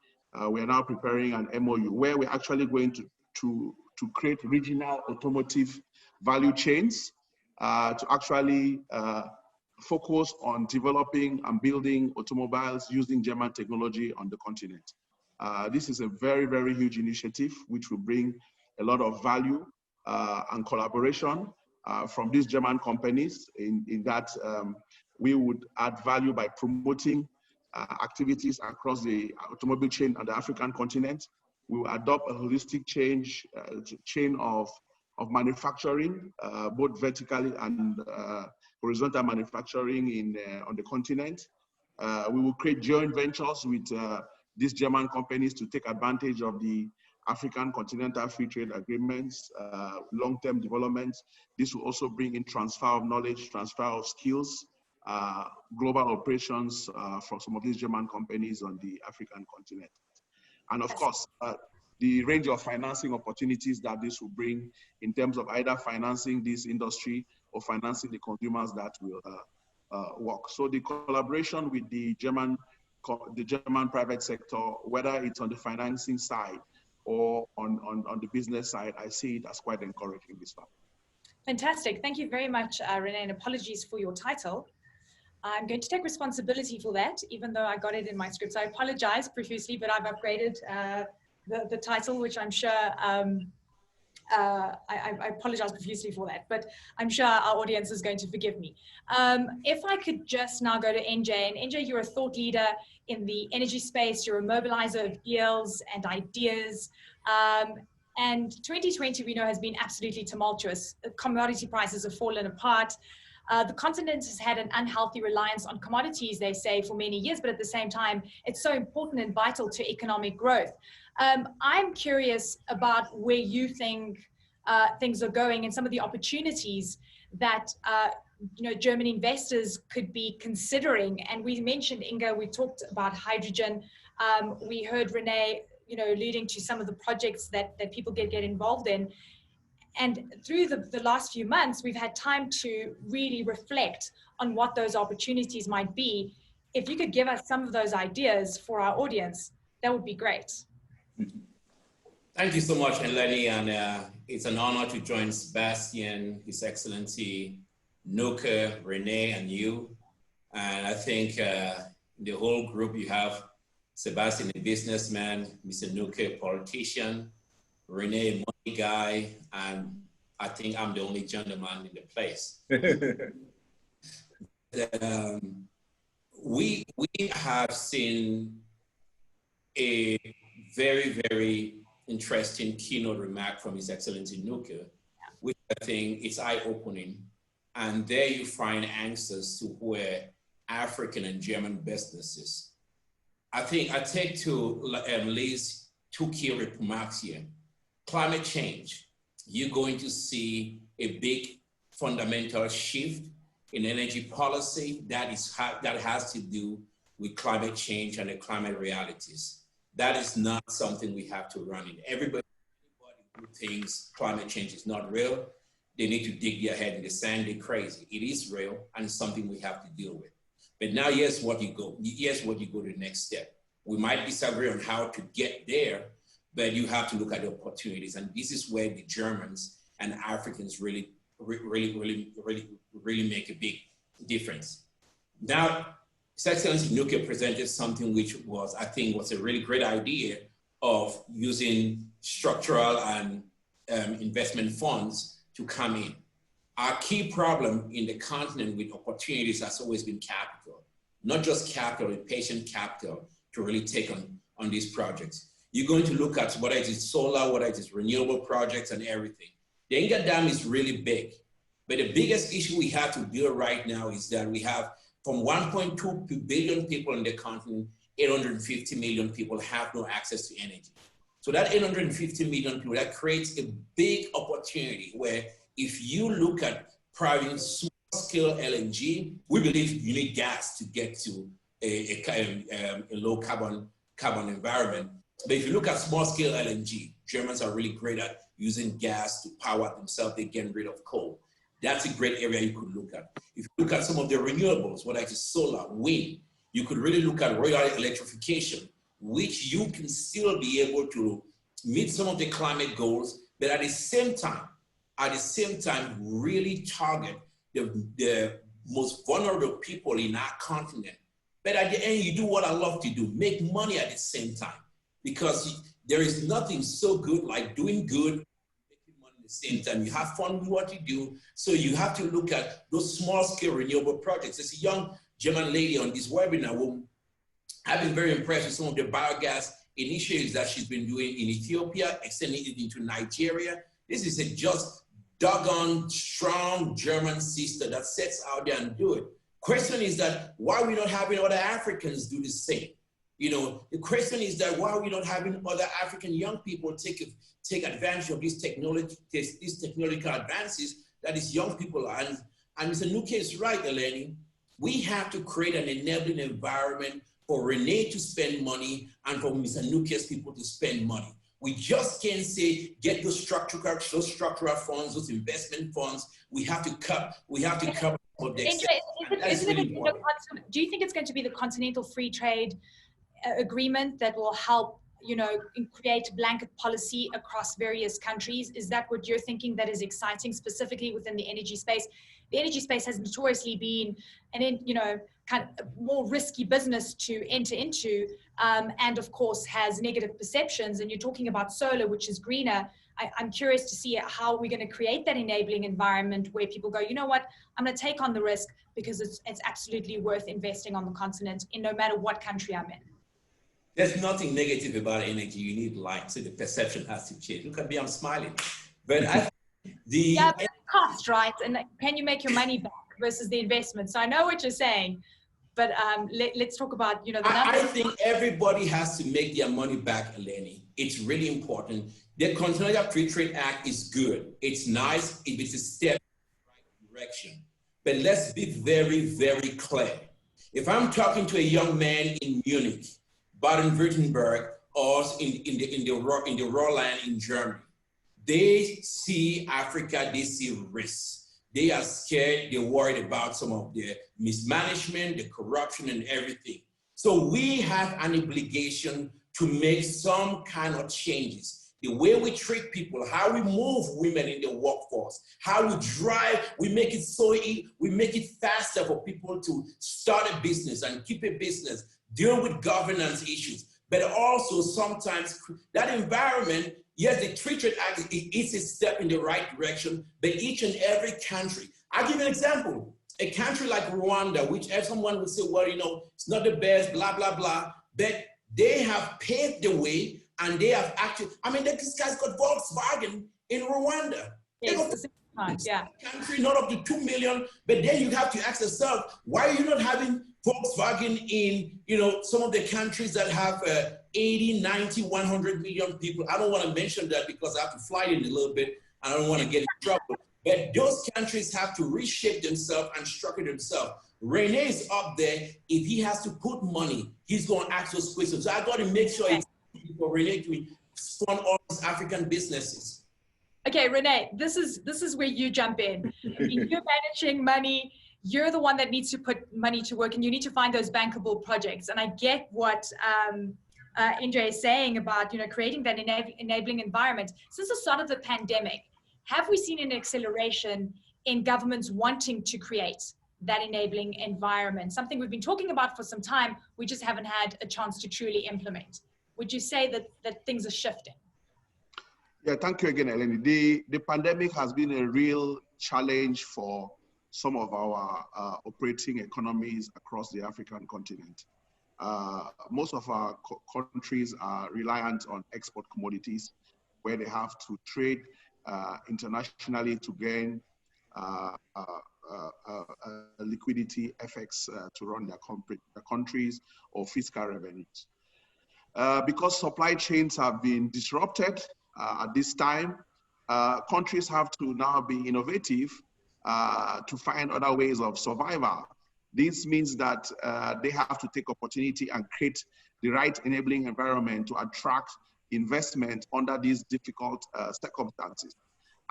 S4: we are now preparing an MOU where we're actually going to create regional automotive value chains to actually focus on developing and building automobiles using German technology on the continent. This is a very, very huge initiative which will bring a lot of value and collaboration from these German companies in that we would add value by promoting activities across the automobile chain on the African continent. We will adopt a holistic chain of manufacturing, both vertically and horizontal manufacturing on the continent. We will create joint ventures with these German companies to take advantage of the African Continental Free Trade Agreements, long-term developments. This will also bring in transfer of knowledge, transfer of skills, global operations for some of these German companies on the African continent. And of course, the range of financing opportunities that this will bring in terms of either financing this industry or financing the consumers that will work. So the collaboration with the German private sector, whether it's on the financing side or on the business side, I see it as quite encouraging this far.
S2: Fantastic. Thank you very much, Rene, and apologies for your title. I'm going to take responsibility for that, even though I got it in my script. So I apologize profusely, but I've upgraded the title, which I'm sure, I apologize profusely for that, but I'm sure our audience is going to forgive me. If I could just now go to NJ, and NJ, you're a thought leader in the energy space, you're a mobilizer of deals and ideas. And 2020, we know, has been absolutely tumultuous. Commodity prices have fallen apart. The continent has had an unhealthy reliance on commodities, they say, for many years, but at the same time, it's so important and vital to economic growth. I'm curious about where you think things are going and some of the opportunities that German investors could be considering. And we mentioned, Inga, we talked about hydrogen. We heard Rene, alluding to some of the projects that people get involved in. And through the last few months, we've had time to really reflect on what those opportunities might be. If you could give us some of those ideas for our audience, that would be great.
S5: Thank you so much, Eleni, and it's an honor to join Sebastian, His Excellency, Nooke, Rene, and you. And I think the whole group, you have Sebastian, a businessman, Mr. Nooke, a politician, Rene, a money guy, and I think I'm the only gentleman in the place. We have seen a very, very interesting keynote remark from His Excellency Nooke, which I think is eye-opening. And there you find answers to where African and German businesses. I think I take to Lee's two key remarks here. Climate change, you're going to see a big fundamental shift in energy policy that has to do with climate change and the climate realities. That is not something we have to run in. Everybody who thinks climate change is not real, they need to dig their head in the sand. They're crazy. It is real and it's something we have to deal with. But now, here's what you go to the next step. We might disagree on how to get there, but you have to look at the opportunities. And this is where the Germans and Africans really make a big difference. Now, His Excellency Nooke presented something which was, I think, was a really great idea of using structural and investment funds to come in. Our key problem in the continent with opportunities has always been capital, not just capital, patient capital to really take on these projects. You're going to look at whether it is solar, whether it is renewable projects and everything. The Inga Dam is really big, but the biggest issue we have to deal right now is that we have from 1.2 billion people in the continent, 850 million people have no access to energy. So that 850 million people, that creates a big opportunity where if you look at private small-scale LNG, we believe you need gas to get to a low carbon environment. But if you look at small-scale LNG, Germans are really great at using gas to power themselves. They're getting rid of coal. That's a great area you could look at. If you look at some of the renewables, whether it is solar, wind, you could really look at rural electrification which you can still be able to meet some of the climate goals, but at the same time, really target the most vulnerable people in our continent. But at the end, you do what I love to do, make money at the same time, because there is nothing so good like doing good, making money at the same time. You have fun with what you do, so you have to look at those small-scale renewable projects. There's a young German lady on this webinar who I've been very impressed with some of the biogas initiatives that she's been doing in Ethiopia, extending it into Nigeria. This is a just doggone strong German sister that sets out there and do it. Question is that why are we not having other Africans do the same? You know, the question is that why are we not having other African young people take advantage of these technological advances that these young people are. And Mr. Nooke is right, Eleni. We have to create an enabling environment for Rene to spend money and for Mr. Nooke's people to spend money. We just can't say, get those structural funds, those investment funds. We have to cut for the
S2: do you think it's going to be the Continental Free Trade Agreement that will help, you know, create blanket policy across various countries? Is that what you're thinking that is exciting, specifically within the energy space? The energy space has notoriously been kind of more risky business to enter into, and of course has negative perceptions. And you're talking about solar, which is greener. I'm curious to see how we're going to create that enabling environment where people go, you know what, I'm going to take on the risk because it's absolutely worth investing on the continent in no matter what country I'm in.
S5: There's nothing negative about energy. You need light, so the perception has to change. Look at me, I'm smiling. But
S2: yeah, but cost, right? And can you make your money back versus the investment? So I know what you're saying, but let's talk about, you know, the numbers.
S5: I think everybody has to make their money back, Eleni. It's really important. The Continental Free Trade Act is good. It's nice if it's a step in the right direction. But let's be very, very clear. If I'm talking to a young man in Munich, Baden-Württemberg, or in the Rhineland in Germany, they see Africa, they see risks. They are scared, they're worried about some of the mismanagement, the corruption and everything. So we have an obligation to make some kind of changes. The way we treat people, how we move women in the workforce, how we drive, we make it so easy, we make it faster for people to start a business and keep a business, deal with governance issues, but also sometimes that environment. Yes, the Free Trade Act is a step in the right direction, but each and every country. I'll give you an example. A country like Rwanda, which someone would say, well, you know, it's not the best, blah, blah, blah, but they have paved the way and they have actually, I mean, this guy's got Volkswagen in Rwanda.
S2: Yes, yeah.
S5: Country, not up to 2 million, but then you have to ask yourself, why are you not having Volkswagen in, you know, some of the countries that have 80, 90, 100 million people? I don't want to mention that because I have to fly in a little bit. I don't want to get in trouble. But those countries have to reshape themselves and structure themselves. Rene is up there. If he has to put money, he's going to ask those questions. So I got to make sure it's for Rene to fund all these African businesses.
S2: Okay, Rene, this is where you jump in. You're managing money. You're the one that needs to put money to work, and you need to find those bankable projects. And I get what Indra is saying about, you know, creating that enabling environment. Since the start of the pandemic, have we seen an acceleration in governments wanting to create that enabling environment? Something we've been talking about for some time, we just haven't had a chance to truly implement. Would you say that things are shifting?
S4: Yeah, thank you again, Eleni. The pandemic has been a real challenge for some of our operating economies across the African continent. Most of our countries are reliant on export commodities, where they have to trade internationally to gain liquidity effects to run their countries or fiscal revenues. Because supply chains have been disrupted at this time, countries have to now be innovative to find other ways of survival. This means that they have to take opportunity and create the right enabling environment to attract investment under these difficult circumstances.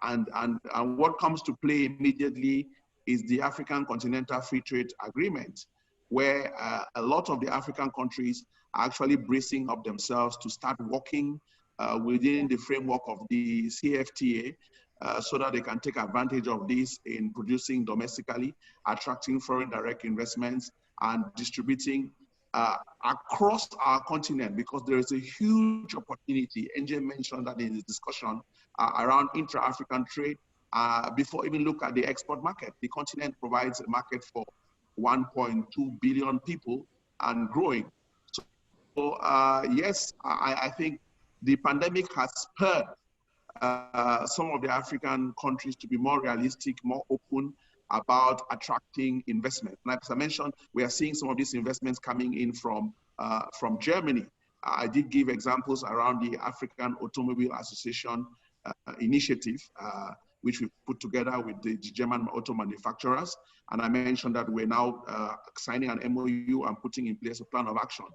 S4: And what comes to play immediately is the African Continental Free Trade Agreement, where a lot of the African countries are actually bracing up themselves to start working within the framework of the CFTA so that they can take advantage of this in producing domestically, attracting foreign direct investments, and distributing across our continent, because there is a huge opportunity. NJ mentioned that in his discussion around intra-African trade. Before even look at the export market, the continent provides a market for 1.2 billion people and growing. So yes, I think the pandemic has spurred some of the African countries to be more realistic, more open about attracting investment. And as I mentioned, we are seeing some of these investments coming in from Germany. I did give examples around the African Automobile Association initiative, which we put together with the German auto manufacturers. And I mentioned that we're now signing an MOU and putting in place a plan of action.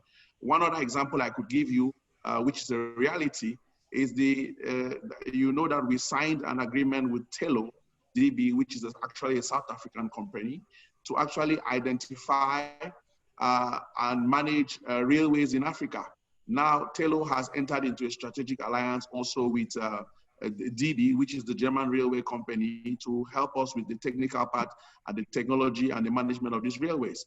S4: One other example I could give you, which is a reality, is you know that we signed an agreement with Telo DB, which is actually a South African company, to actually identify and manage railways in Africa. Now, Telo has entered into a strategic alliance also with DB, which is the German railway company, to help us with the technical part and the technology and the management of these railways.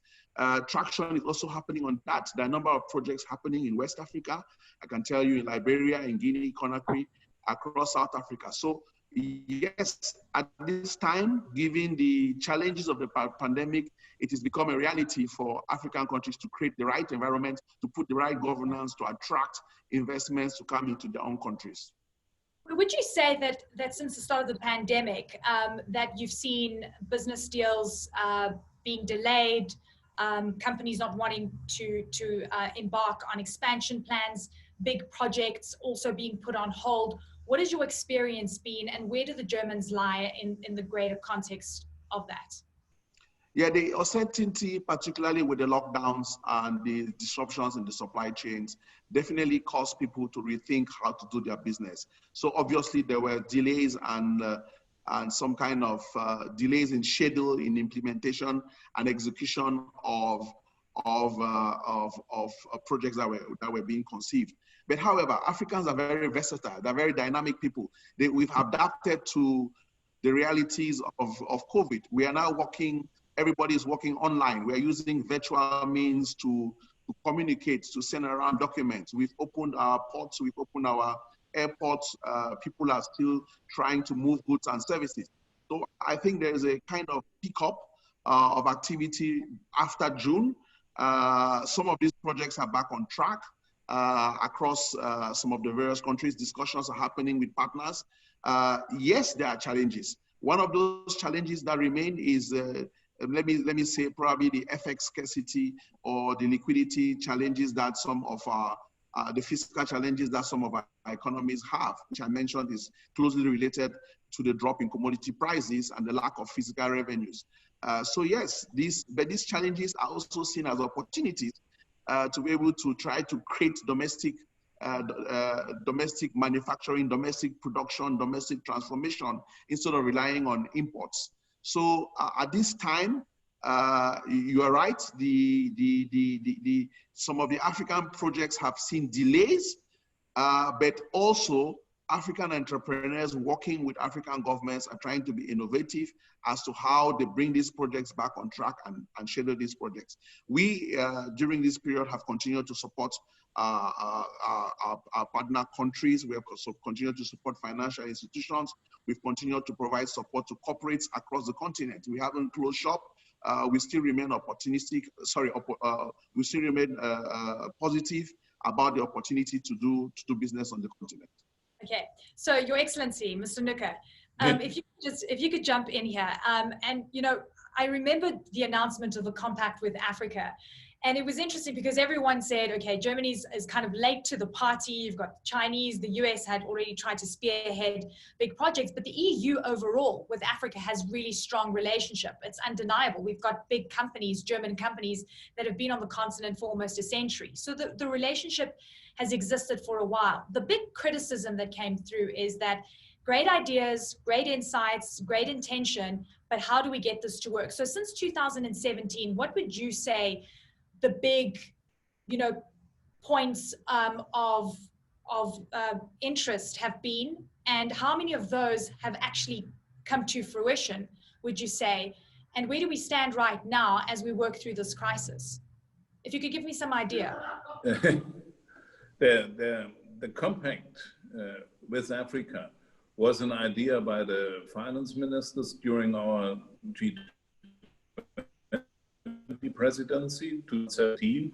S4: Traction is also happening on that. There are a number of projects happening in West Africa. I can tell you in Liberia, in Guinea, Conakry, across South Africa. So yes, at this time, given the challenges of the pandemic, it has become a reality for African countries to create the right environment, to put the right governance, to attract investments to come into their own countries.
S2: Would you say that since the start of the pandemic, that you've seen business deals being delayed, companies not wanting to embark on expansion plans, big projects also being put on hold? What has your experience been, and where do the Germans lie in the greater context of that?
S4: Yeah, the uncertainty, particularly with the lockdowns and the disruptions in the supply chains, definitely caused people to rethink how to do their business. So obviously there were delays and some kind of delays in schedule, in implementation and execution of projects that were being conceived. But however, Africans are very versatile. They're very dynamic people. We've adapted to the realities of COVID. We are now working. Everybody is working online. We are using virtual means to communicate, to send around documents. We've opened our ports, we've opened our airports. People are still trying to move goods and services. So I think there is a kind of pickup of activity after June. Some of these projects are back on track across some of the various countries. Discussions are happening with partners. Yes, there are challenges. One of those challenges that remain is let me say probably the FX scarcity or the liquidity challenges that some of our, the fiscal challenges that some of our economies have, which I mentioned is closely related to the drop in commodity prices and the lack of physical revenues. So yes, these challenges are also seen as opportunities to be able to try to create domestic manufacturing, domestic production, domestic transformation, instead of relying on imports. So at this time, you are right. Some of the African projects have seen delays, but also African entrepreneurs working with African governments are trying to be innovative as to how they bring these projects back on track and schedule these projects. We, during this period, have continued to support our partner countries. We have also continued to support financial institutions. We've continued to provide support to corporates across the continent. We haven't closed shop. We still remain opportunistic. We still remain positive about the opportunity to do business on the continent.
S2: Okay, so Your Excellency, Mr. Nooke, if you could jump in here, and you know, I remember the announcement of the compact with Africa, and it was interesting because everyone said, okay, Germany is kind of late to the party. You've got the Chinese, the US had already tried to spearhead big projects, but the EU overall with Africa has really strong relationship. It's undeniable. We've got big companies, German companies, that have been on the continent for almost a century. So the relationship has existed for a while. The big criticism that came through is that great ideas, great insights, great intention, but how do we get this to work? So since 2017, what would you say the big, you know, points of interest have been, and how many of those have actually come to fruition, would you say? And where do we stand right now as we work through this crisis? If you could give me some idea.
S3: The compact with Africa was an idea by the finance ministers during our G20 presidency, 2017.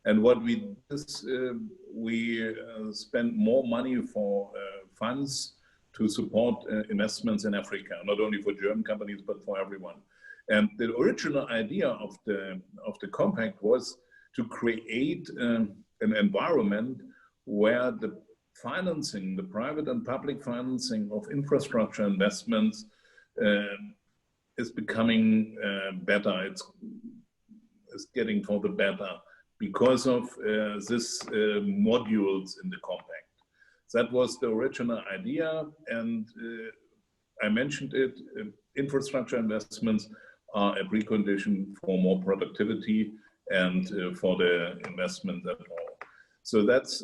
S3: And what we did is we spent more money for funds to support investments in Africa, not only for German companies, but for everyone. And the original idea of the compact was to create an environment where the financing, the private and public financing of infrastructure investments is becoming better. It's getting for the better because of this modules in the compact. That was the original idea, and I mentioned it, infrastructure investments are a precondition for more productivity and for the investment at all. So that's,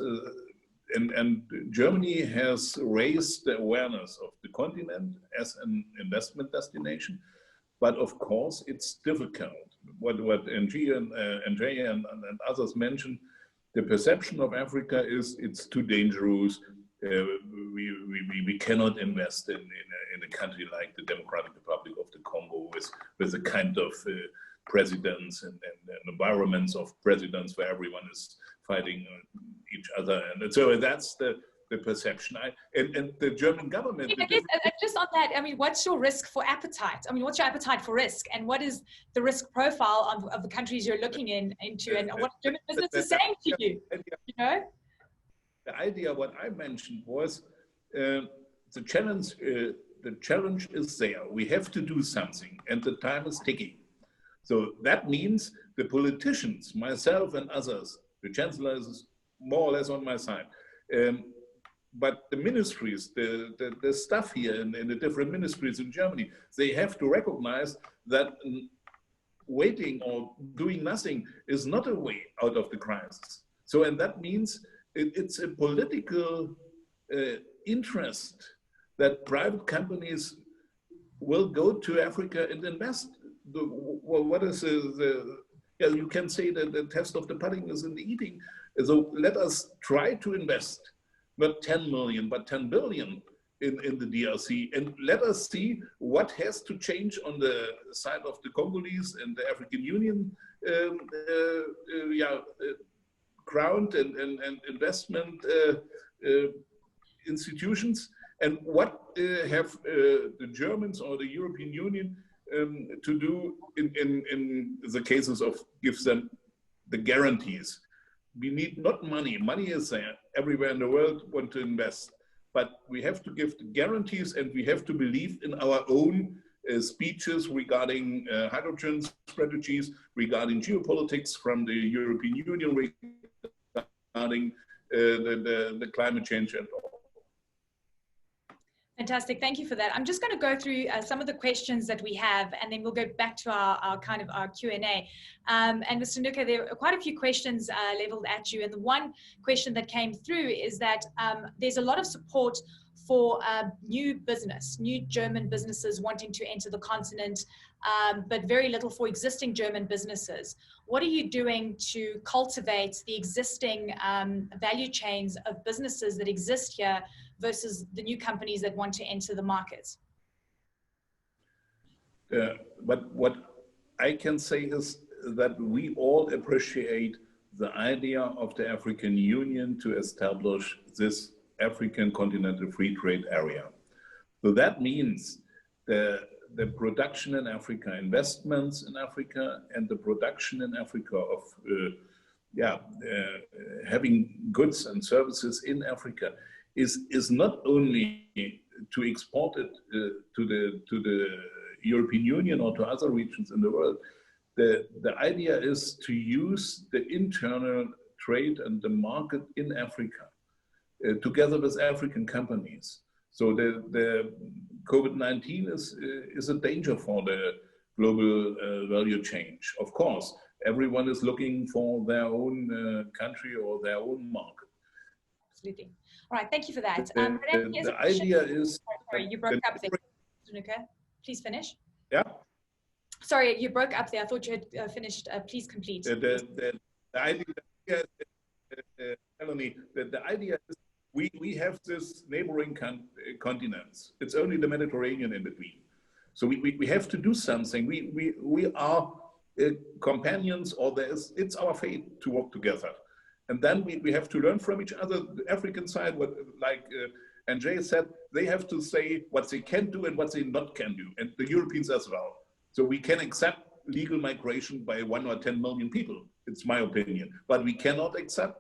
S3: and Germany has raised the awareness of the continent as an investment destination, but of course it's difficult. What NG and Jay and others mentioned, the perception of Africa is it's too dangerous. We cannot invest in a country like the Democratic Republic of the Congo with the kind of presidents and environments of presidents where everyone is fighting each other. And so that's the perception. And the German government...
S2: I guess, just on that, I mean, what's your risk for appetite? I mean, what's your appetite for risk? And what is the risk profile of the countries you're looking into? And what German business is saying to you, you know?
S3: The idea, what I mentioned was the challenge is there. We have to do something, and the time is ticking. So that means the politicians, myself and others, the Chancellor is more or less on my side, but the ministries, the staff here in the different ministries in Germany, they have to recognize that waiting or doing nothing is not a way out of the crisis. So, and that means it's a political interest that private companies will go to Africa and invest. What is you can say that the test of the pudding is in the eating. So let us try to invest, not 10 million, but 10 billion in the DRC. And let us see what has to change on the side of the Congolese and the African Union ground and investment institutions, and what have the Germans or the European Union to do in the cases of give them the guarantees. We need not money. Money is there. Everywhere in the world want to invest. But we have to give the guarantees, and we have to believe in our own speeches regarding hydrogen strategies, regarding geopolitics from the European Union, regarding the climate change and all.
S2: Fantastic, thank you for that. I'm just going to go through some of the questions that we have, and then we'll go back to our Q&A. And Mr. Nooke, there are quite a few questions leveled at you, and the one question that came through is that there's a lot of support for new German businesses wanting to enter the continent, but very little for existing German businesses. What are you doing to cultivate the existing value chains of businesses that exist here versus the new companies that want to enter the market?
S3: But what I can say is that we all appreciate the idea of the African Union to establish this African continental free trade area. So that means the production in Africa, investments in Africa, and the production in Africa of having goods and services in Africa is not only to export it to the European Union or to other regions in the world. The idea is to use the internal trade and the market in Africa together with African companies. So the COVID-19 is a danger for the global value change, of course. everyone is looking for their own country or their own market.
S2: Absolutely. All right, thank you for that.
S3: The idea is...
S2: Sorry, you broke up there. Nooke, please finish.
S3: Yeah?
S2: Sorry, you broke up there. I thought you had finished. Please complete.
S3: The idea is, Eleni, the idea is we have this neighboring continents. It's only the Mediterranean in between. So we have to do something. We are companions, or it's our fate to work together. And then we have to learn from each other. The African side, like Njay said, they have to say what they can do and what they not can do, and the Europeans as well. So we can accept legal migration by 1 or 10 million people. It's my opinion. But we cannot accept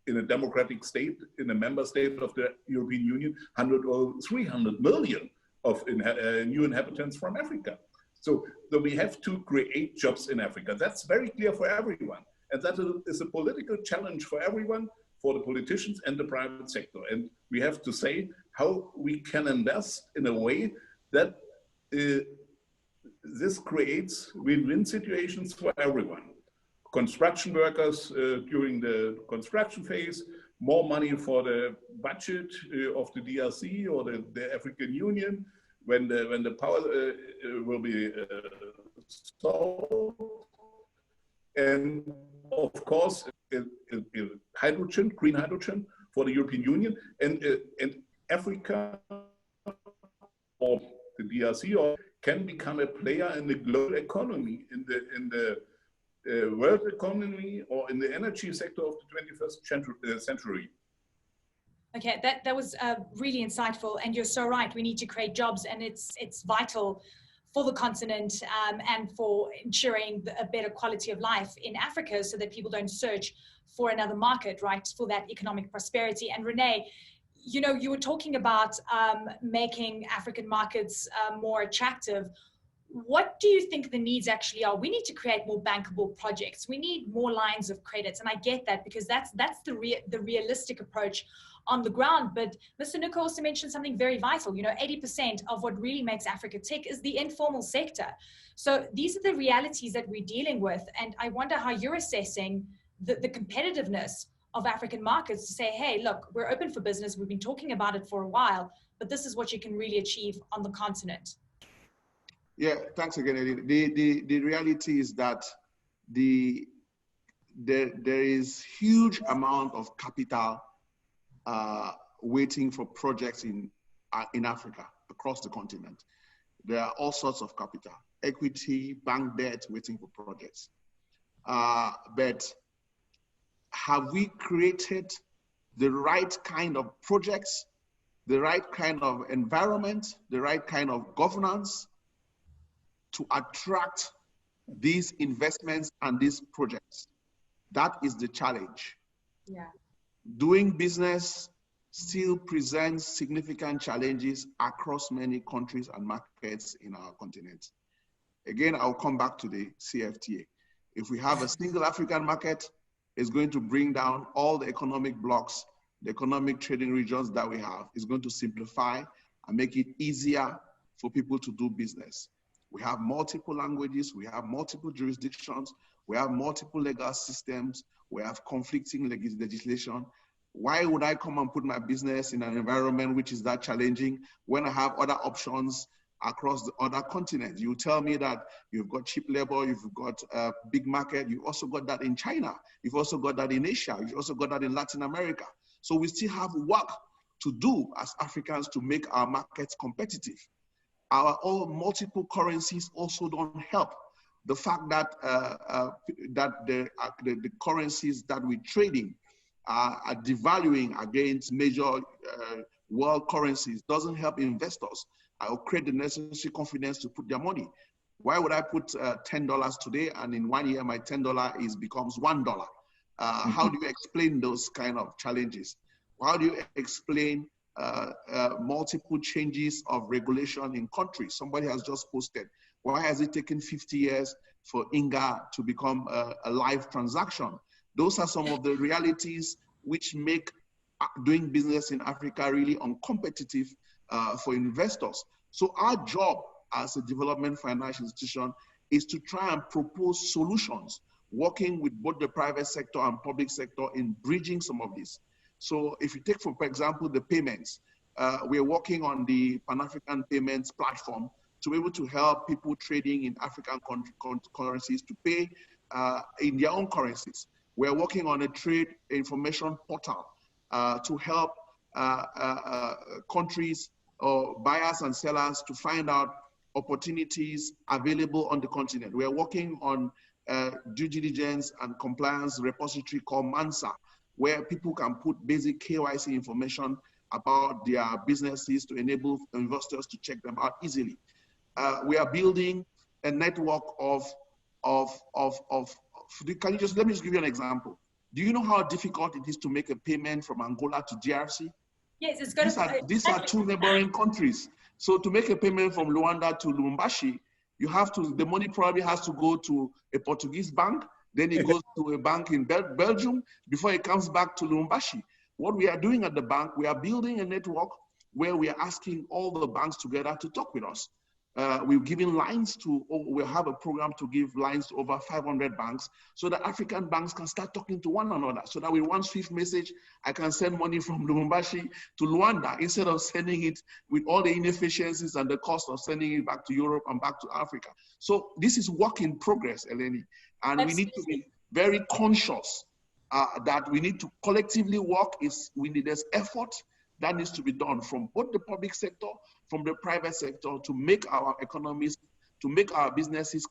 S3: in a democratic state, in a member state of the European Union, 100 or 300 million of new inhabitants from Africa. So we have to create jobs in Africa. That's very clear for everyone. And that is a political challenge for everyone, for the politicians and the private sector. And we have to say how we can invest in a way that this creates win-win situations for everyone. Construction workers during the construction phase, more money for the budget of the DRC or the African Union, when the power will be solved. And of course, hydrogen, green hydrogen for the European Union, and Africa or the DRC or can become a player in the global economy, in the world economy, or in the energy sector of the 21st century.
S2: Okay, that was really insightful, and you're so right. We need to create jobs, and it's vital for the continent and for ensuring a better quality of life in Africa, so that people don't search for another market, right, for that economic prosperity. And Rene, you know, you were talking about making African markets more attractive. What do you think the needs actually are? We need to create more bankable projects. We need more lines of credits, and I get that, because that's the realistic approach on the ground. But Mr. Nooke also mentioned something very vital. You know, 80% of what really makes Africa tick is the informal sector. So these are the realities that we're dealing with, and I wonder how you're assessing the competitiveness of African markets to say, hey, look, we're open for business. We've been talking about it for a while, but this is what you can really achieve on the continent.
S4: Yeah, thanks again, Eleni. The reality is that there is huge amount of capital waiting for projects in Africa, across the continent. There are all sorts of capital, equity, bank debt waiting for projects. But have we created the right kind of projects, the right kind of environment, the right kind of governance to attract these investments and these projects? That is the challenge.
S2: Yeah.
S4: Doing business still presents significant challenges across many countries and markets in our continent. Again, I'll come back to the CFTA. If we have a single African market, it's going to bring down all the economic blocks, the economic trading regions that we have. It's going to simplify and make it easier for people to do business. We have multiple languages, we have multiple jurisdictions, we have multiple legal systems, we have conflicting legislation. Why would I come and put my business in an environment which is that challenging when I have other options across the other continents? You tell me that you've got cheap labor, you've got a big market, you've also got that in China, you've also got that in Asia, you've also got that in Latin America. So we still have work to do as Africans to make our markets competitive. Our own multiple currencies also don't help. The fact that the currencies that we trade in are devaluing against major world currencies doesn't help investors. I'll create the necessary confidence to put their money. Why would I put $10 today and in 1 year my $10 becomes $1? How do you explain those kind of challenges? How do you explain multiple changes of regulation in countries? Somebody has just posted, why has it taken 50 years for INGA to become a live transaction? Those are some of the realities which make doing business in Africa really uncompetitive for investors. So our job as a development financial institution is to try and propose solutions. working with both the private sector and public sector in bridging some of this. So if you take, for example, the payments, we're working on the Pan-African payments platform to be able to help people trading in African currencies to pay in their own currencies. We're working on a trade information portal to help countries or buyers and sellers to find out opportunities available on the continent. We're working on due diligence and compliance repository called MANSA, where people can put basic KYC information about their businesses to enable investors to check them out easily. We are building a network let me just give you an example. Do you know how difficult it is to make a payment from Angola to DRC?
S2: Yes, it's going
S4: these are two neighboring countries. So to make a payment from Luanda to Lubumbashi, you have to, the money probably has to go to a Portuguese bank, then it goes to a bank in Belgium before it comes back to Lubumbashi. What we are doing at the bank, we are building a network where we are asking all the banks together to talk with us. We're giving lines to, we'll have a program to give lines to over 500 banks so that African banks can start talking to one another. So that with one swift message, I can send money from Lubumbashi to Luanda instead of sending it with all the inefficiencies and the cost of sending it back to Europe and back to Africa. So this is work in progress, Eleni. And we need to be very conscious that we need to collectively work. There's effort that needs to be done from both the public sector, from the private sector to make our economies, to make our businesses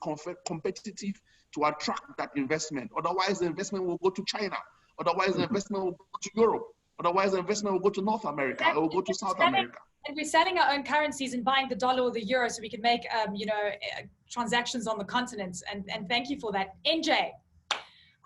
S4: competitive, to attract that investment. Otherwise, the investment will go to China. Otherwise, the investment will go to Europe. Otherwise, the investment will go to North America. It will go to South America.
S2: And we're selling our own currencies and buying the dollar or the euro so we can make, transactions on the continents. And thank you for that. NJ,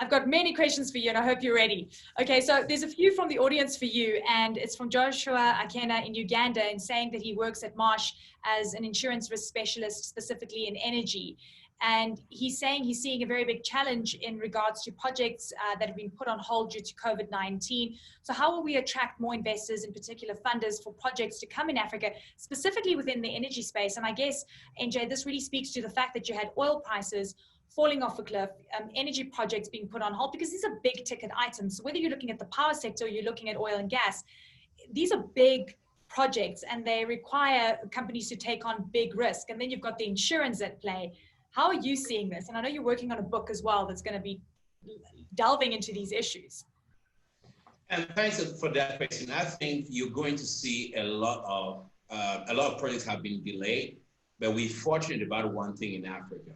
S2: I've got many questions for you and I hope you're ready. Okay, so there's a few from the audience for you, and it's from Joshua Akena in Uganda, and saying that he works at Marsh as an insurance risk specialist, specifically in energy. And he's saying he's seeing a very big challenge in regards to projects that have been put on hold due to COVID-19. So how will we attract more investors, in particular funders, for projects to come in Africa, specifically within the energy space? And I guess, NJ, this really speaks to the fact that you had oil prices falling off a cliff, energy projects being put on hold, because these are big ticket items. So whether you're looking at the power sector or you're looking at oil and gas, these are big projects and they require companies to take on big risk. And then you've got the insurance at play. How are you seeing this? And I know you're working on a book as well that's going to be delving into these issues.
S5: And thanks for that question. I think you're going to see a lot of projects have been delayed, but we're fortunate about one thing in Africa.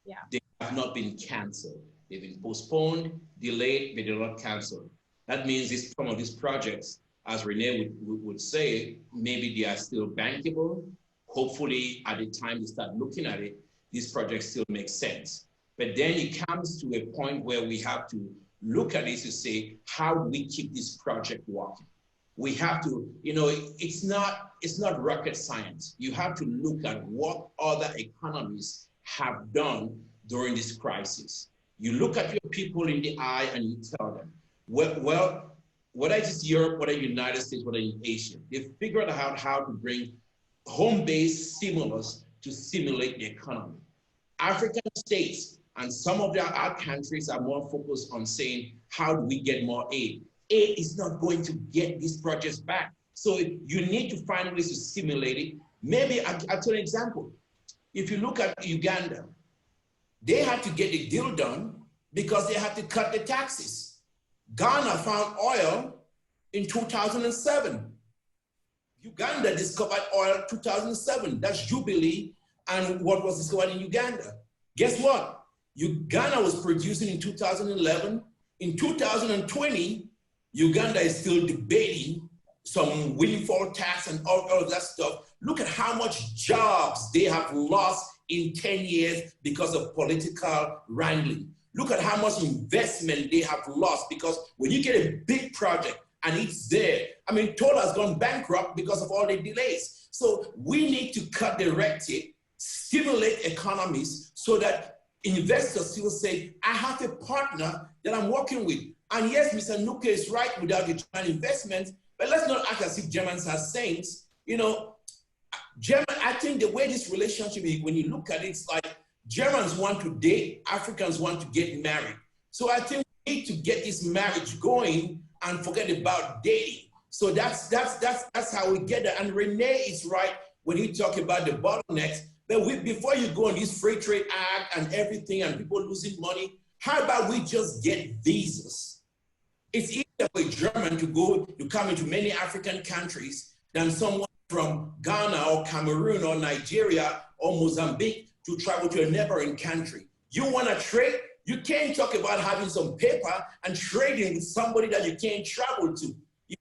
S2: Yeah.
S5: They have not been canceled. They've been postponed, delayed, but they're not canceled. That means some of these projects, as Rene would say, maybe they are still bankable. Hopefully, at the time you start looking at it, these projects still make sense. But then it comes to a point where we have to look at this to say, how do we keep this project working? We have to, it's not rocket science. You have to look at what other economies have done during this crisis. You look at your people in the eye and you tell them, well, whether it's Europe, whether United States, whether in Asia, they've figured out how to bring home-based stimulus to stimulate the economy. African states and some of our countries are more focused on saying, how do we get more aid? Aid is not going to get these projects back. So you need to find ways to stimulate it. Maybe I'll tell you an example. If you look at Uganda, they had to get a deal done because they had to cut the taxes. Ghana found oil in 2007. Uganda discovered oil in 2007. That's Jubilee and what was discovered in Uganda. Guess what? Uganda was producing in 2011. In 2020, Uganda is still debating some windfall tax and all of that stuff. Look at how much jobs they have lost in 10 years because of political wrangling. Look at how much investment they have lost, because when you get a big project and it's there, Total has gone bankrupt because of all the delays. So we need to cut the red tape, stimulate economies so that investors still say, I have a partner that I'm working with. And yes, Mr. Nooke is right without the German investment, but let's not act as if Germans are saints. I think the way this relationship is, when you look at it, it's like Germans want to date, Africans want to get married. So I think we need to get this marriage going and forget about dating. So that's how we get there. And Rene is right when he talk about the bottlenecks. But before you go on this free trade act and everything and people losing money, how about we just get visas? It's easier for a German to come into many African countries than someone from Ghana or Cameroon or Nigeria or Mozambique to travel to a neighboring country. You want to trade? You can't talk about having some paper and trading with somebody that you can't travel to. You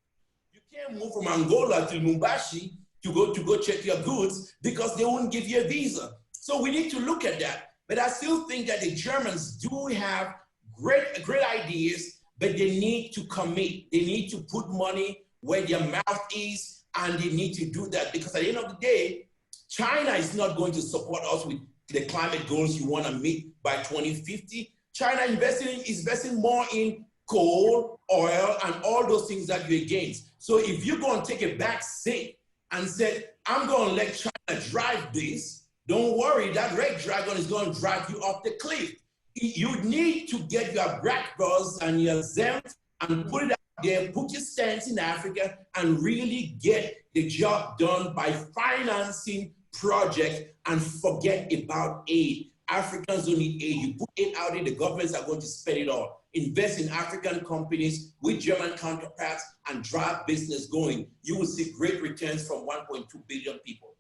S5: can't move from Angola to Mumbashi to go check your goods because they won't give you a visa. So we need to look at that. But I still think that the Germans do have great ideas, but they need to commit. They need to put money where their mouth is, and they need to do that because at the end of the day, China is not going to support us with the climate goals you want to meet by 2050. China is investing more in coal, oil, and all those things that you're against. So if you go and take a back seat and say, I'm going to let China drive this, don't worry, that red dragon is going to drive you off the cliff. You need to get your blackboards and your Zemt and put it out there, put your stance in Africa and really get the job done by financing projects and forget about aid. Africans don't need aid. You put aid out there, the governments are going to spend it all. Invest in African companies with German counterparts and drive business going. You will see great returns from 1.2 billion people.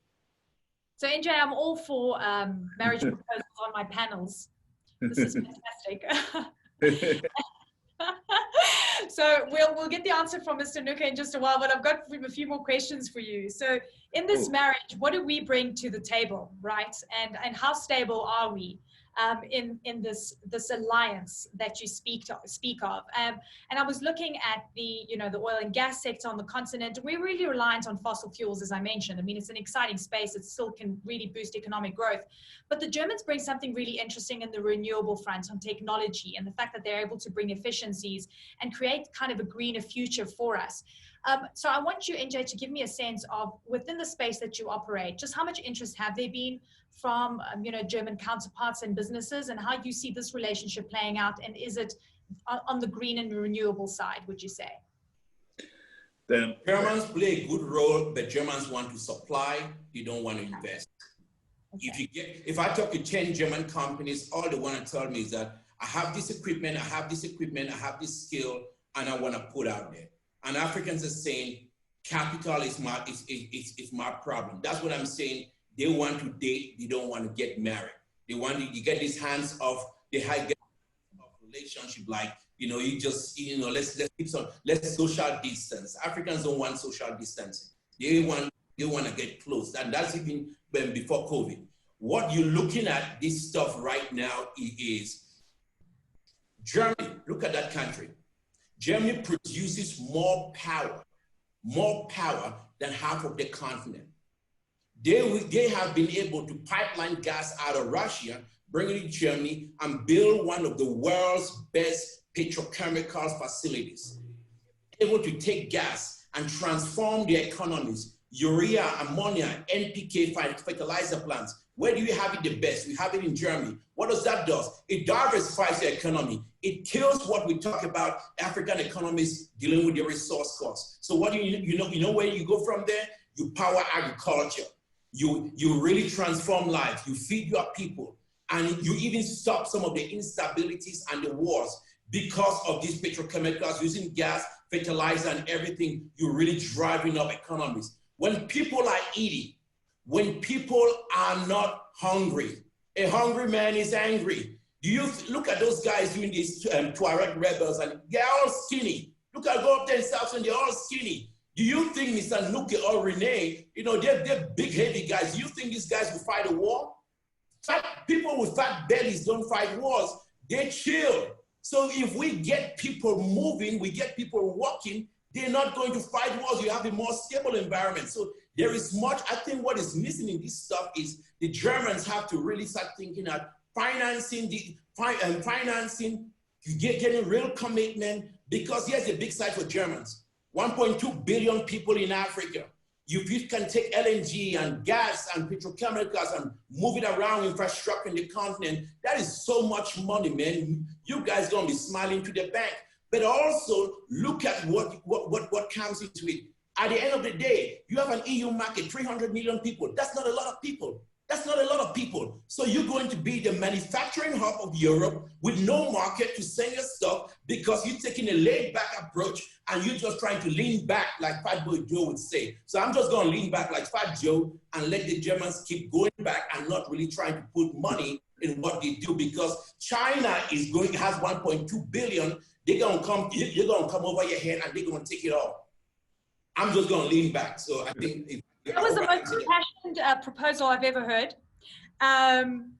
S2: So NJ, I'm all for marriage proposals on my panels. This is fantastic. So we'll get the answer from Mr. Nooke in just a while, but I've got a few more questions for you. So in this marriage, what do we bring to the table, right? And how stable are we in this alliance that you speak of? And I was looking at the oil and gas sector on the continent. We're really reliant on fossil fuels, as I mentioned. I mean, it's an exciting space. It still can really boost economic growth. But the Germans bring something really interesting in the renewable front on technology and the fact that they're able to bring efficiencies and create kind of a greener future for us. So I want you, NJ, to give me a sense of within the space that you operate, just how much interest have there been from German counterparts and businesses, and how you see this relationship playing out, and is it on the green and renewable side, would you say?
S5: The Germans play a good role, but Germans want to supply, they don't want to invest. Okay. If I talk to 10 German companies, all they want to tell me is that I have this equipment, I have this equipment, I have this skill, and I want to put out there. And Africans are saying, capital is my problem. That's what I'm saying. They want to date, they don't want to get married. They want to get these hands off the high relationship, like, let's social distance. Africans don't want social distancing. They want to get close. And that's even before COVID. What you're looking at this stuff right now is Germany. Look at that country. Germany produces more power than half of the continent. They have been able to pipeline gas out of Russia, bring it to Germany, and build one of the world's best petrochemical facilities. Able to take gas and transform their economies, urea, ammonia, NPK fertilizer plants. Where do you have it the best? We have it in Germany. What does that do? It diversifies the economy. It kills what we talk about African economies dealing with the resource costs. So what do you know where you go from there? You power agriculture. You really transform lives. You feed your people. And you even stop some of the instabilities and the wars because of these petrochemicals, using gas, fertilizer, and everything. You're really driving up economies. When people are eating, when people are not hungry, a hungry man is angry. Do you look at those guys doing these Tuareg rebels, and they're all skinny. Look at go up there in South and they're all skinny. Do you think Mr. Nooke or Rene, they're big, heavy guys. Do you think these guys will fight a war? People with fat bellies don't fight wars. They chill. So if we get people moving, we get people walking, they're not going to fight wars. You have a more stable environment. So there is much. I think what is missing in this stuff is the Germans have to really start thinking at financing, getting real commitment, because here's a big side for Germans. 1.2 billion people in Africa. if you can take LNG and gas and petrochemicals and move it around infrastructure in the continent, that is so much money, man. You guys gonna be smiling to the bank. But also look at what comes into it. At the end of the day, you have an EU market, 300 million people. That's not a lot of people. That's not a lot of people. So you're going to be the manufacturing hub of Europe with no market to send your stuff because you're taking a laid-back approach and you're just trying to lean back like Fat Boy Joe would say. So I'm just going to lean back like Fat Joe and let the Germans keep going back and not really trying to put money in what they do, because China has 1.2 billion. They're going to come, you're going to come over your head and they're going to take it all. I'm just going to lean back. So I think
S2: that was the most impassioned proposal I've ever heard. And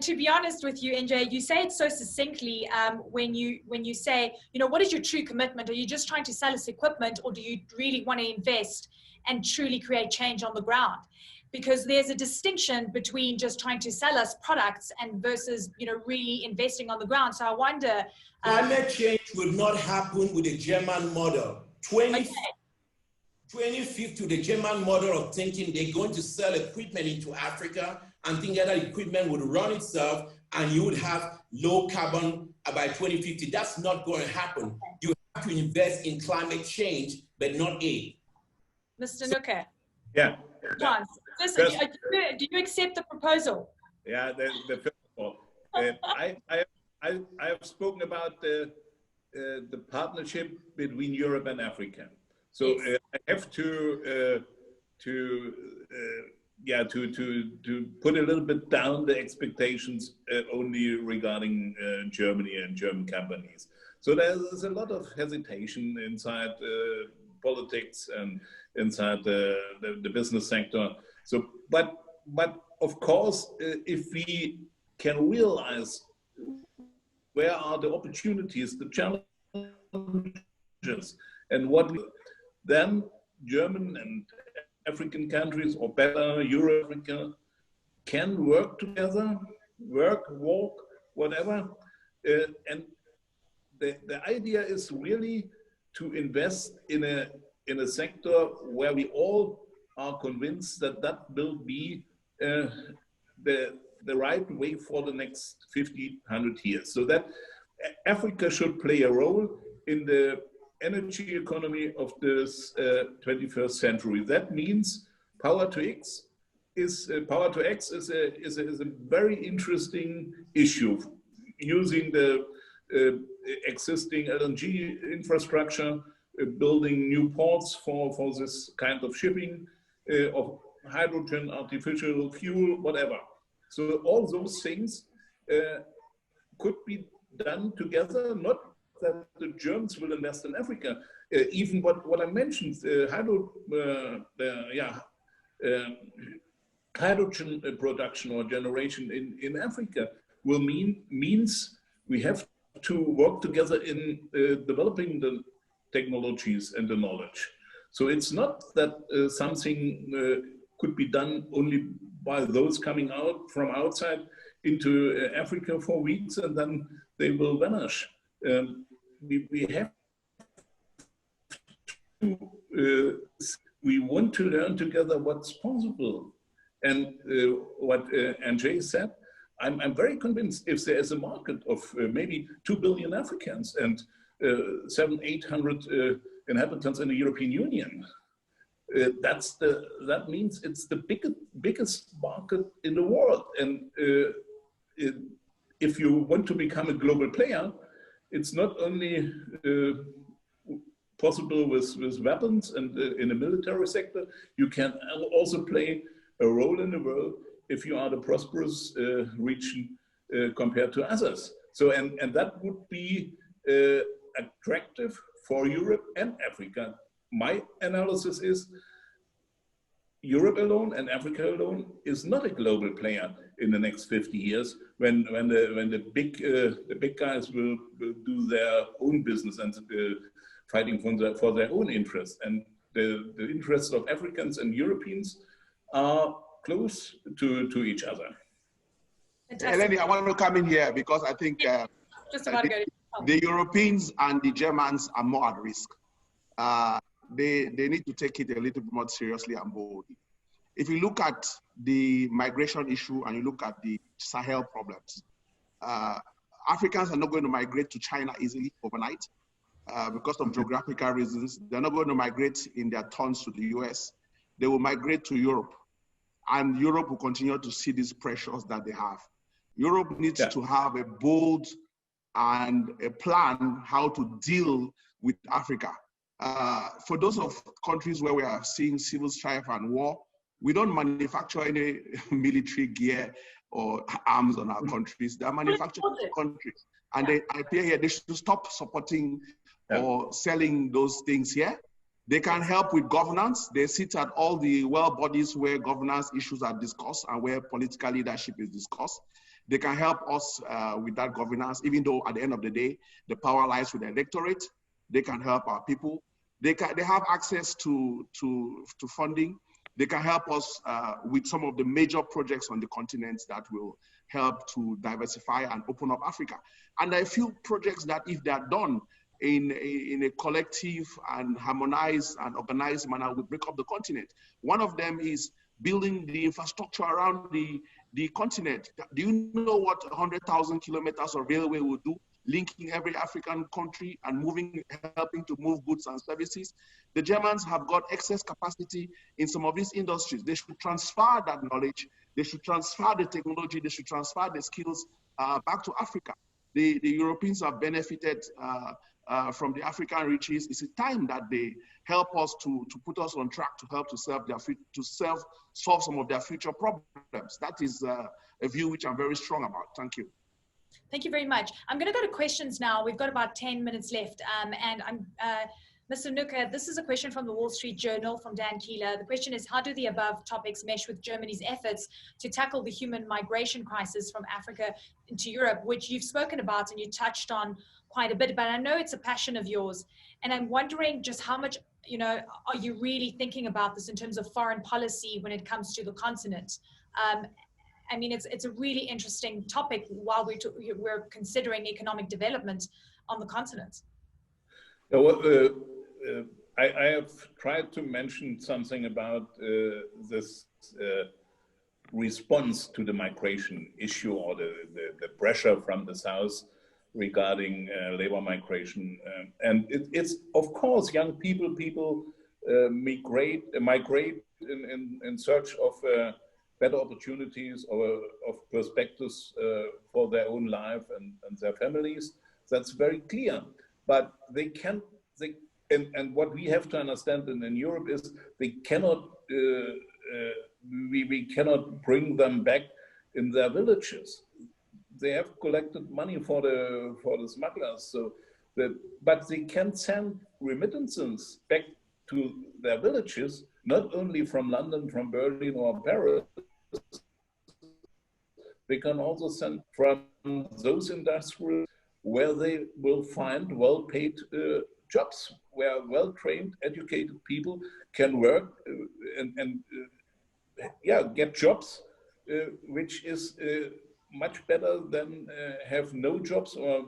S2: to be honest with you, NJ, you say it so succinctly when you say, you know, what is your true commitment? Are you just trying to sell us equipment, or do you really want to invest and truly create change on the ground? Because there's a distinction between just trying to sell us products and versus, you know, really investing on the ground. So I wonder.
S5: Climate change will not happen with the German model. 2050, the German model of thinking they're going to sell equipment into Africa and think that equipment would run itself and you would have low carbon by 2050. That's not going to happen. You have to invest in climate change, but not aid.
S2: Mr. Nooke.
S3: Yeah.
S2: John, listen, do you accept the proposal?
S3: Yeah, first of all, I have spoken about the partnership between Europe and Africa. So I have to put a little bit down the expectations only regarding Germany and German companies. So there's a lot of hesitation inside politics and inside the business sector. So, but of course, if we can realize where are the opportunities, the challenges, and what then German and African countries, or better, Euro Africa, can work together, walk, whatever. And the idea is really to invest in a sector where we all are convinced that will be the right way for the next 50, 100 years. So that Africa should play a role in the energy economy of this 21st century. That means power to X is a very interesting issue, using the existing LNG infrastructure, building new ports for this kind of shipping of hydrogen, artificial fuel, whatever. So all those things could be done together, not that the Germans will invest in Africa. Even what I mentioned, hydrogen production or generation in Africa will means we have to work together in developing the technologies and the knowledge. So it's not that something could be done only by those coming out from outside into Africa for weeks and then they will vanish. We have to, we want to learn together what's possible. And what Anjay said, I'm very convinced if there is a market of maybe 2 billion Africans and 700-800 inhabitants in the European Union, that means it's the biggest market in the world. And if you want to become a global player, it's not only possible with weapons and in the military sector, you can also play a role in the world if you are the prosperous region compared to others. So, and that would be attractive for Europe and Africa. My analysis is Europe alone and Africa alone is not a global player in the next 50 years when the big guys will do their own business and fighting for their own interests. And the interests of Africans and Europeans are close to each other.
S4: Eleni, I want to come in here because I think
S2: just about
S4: the Europeans and the Germans are more at risk. they need to take it a little bit more seriously and boldly. If you look at the migration issue and you look at the Sahel problems, Africans are not going to migrate to China easily overnight because of geographical reasons. They're not going to migrate in their turns to the US. They will migrate to Europe, and Europe will continue to see these pressures that they have. Europe needs to have a bold and a plan how to deal with Africa. For those of countries where we are seeing civil strife and war, we don't manufacture any military gear or arms on our countries. They are manufactured in the countries. And they appear here, they should stop supporting or selling those things here. They can help with governance. They sit at all the bodies where governance issues are discussed and where political leadership is discussed. They can help us with that governance, even though at the end of the day, the power lies with the electorate. They can help our people. They have access to funding. They can help us with some of the major projects on the continent that will help to diversify and open up Africa. And there are a few projects that, if they are done in a collective and harmonized and organized manner, will break up the continent. One of them is building the infrastructure around the continent. Do you know what 100,000 kilometers of railway will do? Linking every African country and helping to move goods and services. The Germans have got excess capacity in some of these industries. They should transfer that knowledge. They should transfer the technology. They should transfer the skills back to Africa. The Europeans have benefited from the African riches. It's a time that they help us to put us on track to help to solve some of their future problems. That is a view which I'm very strong about. Thank you.
S2: Thank you very much. I'm going to go to questions now. We've got about 10 minutes left. And Mr. Nooke, this is a question from the Wall Street Journal from Dan Keeler. The question is, how do the above topics mesh with Germany's efforts to tackle the human migration crisis from Africa into Europe, which you've spoken about and you touched on quite a bit, but I know it's a passion of yours. And I'm wondering just how much, are you really thinking about this in terms of foreign policy when it comes to the continent? I mean, it's a really interesting topic while we're considering economic development on the continent.
S3: Yeah, well, I have tried to mention something about this response to the migration issue or the pressure from the south regarding labor migration. And it's, of course, young people migrate in search of better opportunities or of perspectives for their own life and their families. That's very clear. But and what we have to understand in Europe is they cannot, we cannot bring them back in their villages. They have collected money for the smugglers, so but they can send remittances back to their villages, not only from London, from Berlin or Paris. They can also send from those industries where they will find well-paid jobs, where well-trained, educated people can work and get jobs, which is much better than have no jobs or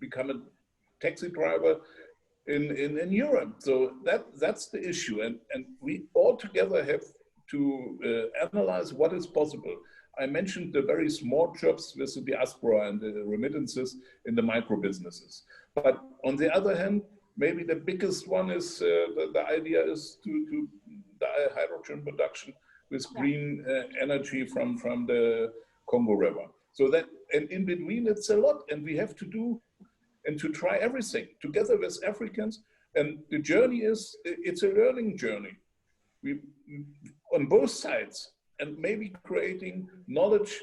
S3: become a taxi driver in Europe. So that's the issue, and we all together have to analyze what is possible. I mentioned the very small jobs with the diaspora and the remittances in the micro businesses. But on the other hand, maybe the biggest one is the idea is to the hydrogen production with green energy from the Congo River. So that, and in between it's a lot, and we have to do and to try everything together with Africans. And the journey it's a learning journey. We on both sides, and maybe creating knowledge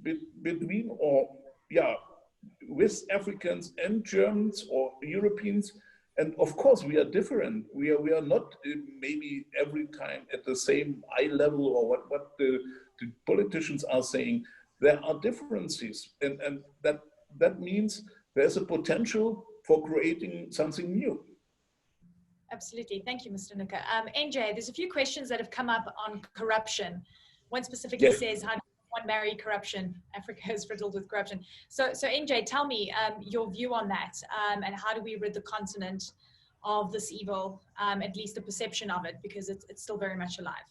S3: between with Africans and Germans or Europeans. And of course, we are different. We are not maybe every time at the same eye level or what the politicians are saying. There are differences, and that means there's a potential for creating something new.
S2: Absolutely. Thank you, Mr. Nooke. NJ, there's a few questions that have come up on corruption. One specifically says, how does one marry corruption? Africa is riddled with corruption. So NJ, tell me your view on that, and how do we rid the continent of this evil, at least the perception of it, because it's still very much alive?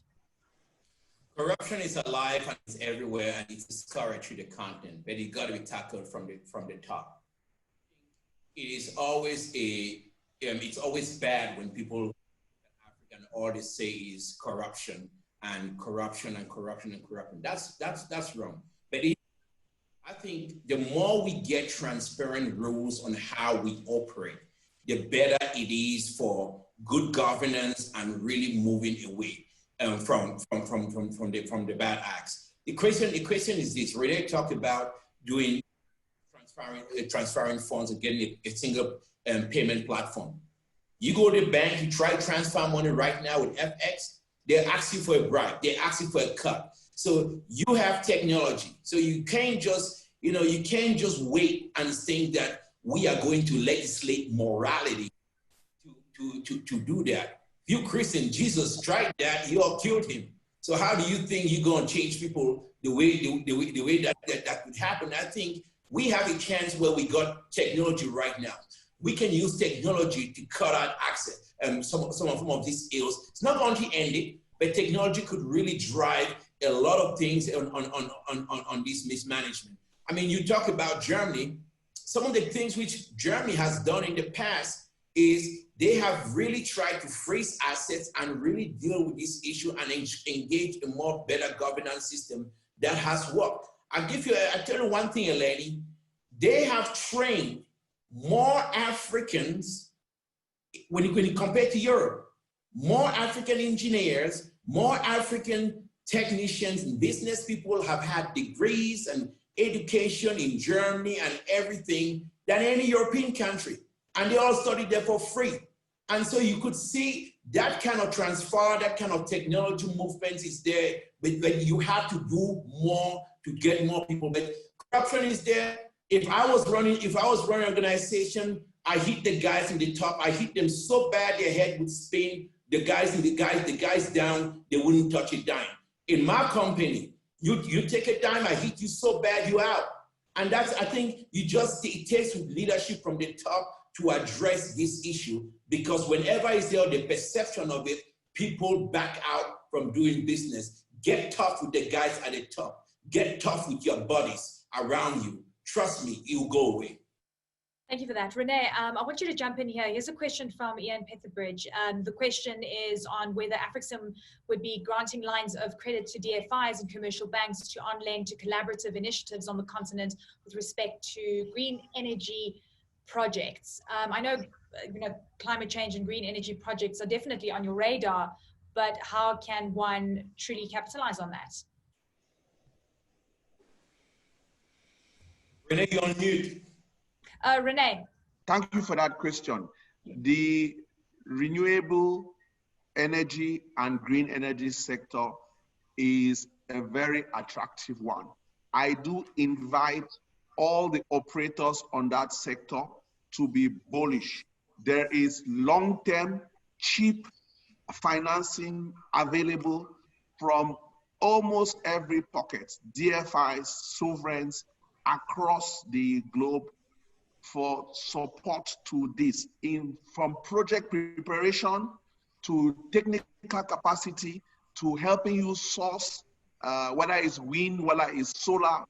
S5: Corruption is alive and it's everywhere, and it's discouraged through the continent, but it got to be tackled from the top. It is always it's always bad when people in Africa all they say is corruption and corruption and corruption and corruption. That's wrong. But I think the more we get transparent rules on how we operate, the better it is for good governance and really moving away from the bad acts. The question is this: Rene talked about doing transferring funds and getting a single payment platform. You go to the bank, you try to transfer money right now with FX, they ask you for a bribe, they ask you for a cut. So you have technology. So you can't just, you can't just wait and think that we are going to legislate morality to do that. You Christian, Jesus tried that, you all killed him. So how do you think you're going to change people the way that could happen? I think we have a chance where we got technology right now. We can use technology to cut out access some of these ills. It's not going to end it, but technology could really drive a lot of things on this mismanagement. I mean, you talk about Germany. Some of the things which Germany has done in the past is they have really tried to freeze assets and really deal with this issue and engage a more better governance system that has worked. I tell you one thing, Eleni, they have trained more Africans, when you compare to Europe, more African engineers, more African technicians and business people have had degrees and education in Germany and everything than any European country. And they all studied there for free. And so you could see that kind of transfer, that kind of technology movement is there, but you have to do more to get more people. But corruption is there. If I was running an organization, I hit the guys in the top, I hit them so bad their head would spin, the guys down, they wouldn't touch a dime. In my company, you take a dime, I hit you so bad, you out. And that's, I think, it takes leadership from the top to address this issue, because whenever is there the perception of it, people back out from doing business. Get tough with the guys at the top. Get tough with your buddies around you. Trust me, it will go away.
S2: Thank you for that. Rene, I want you to jump in here. Here's a question from Ian Petherbridge. The question is on whether Afrixim would be granting lines of credit to DFIs and commercial banks to on-lend to collaborative initiatives on the continent with respect to green energy projects. I know, climate change and green energy projects are definitely on your radar, but how can one truly capitalize on that?
S5: Rene, you're on mute.
S2: Rene.
S4: Thank you for that question. The renewable energy and green energy sector is a very attractive one. I do invite all the operators on that sector to be bullish. There is long-term, cheap financing available from almost every pocket, DFIs, sovereigns across the globe for support to this, from project preparation to technical capacity to helping you source, whether it's wind, whether it's solar.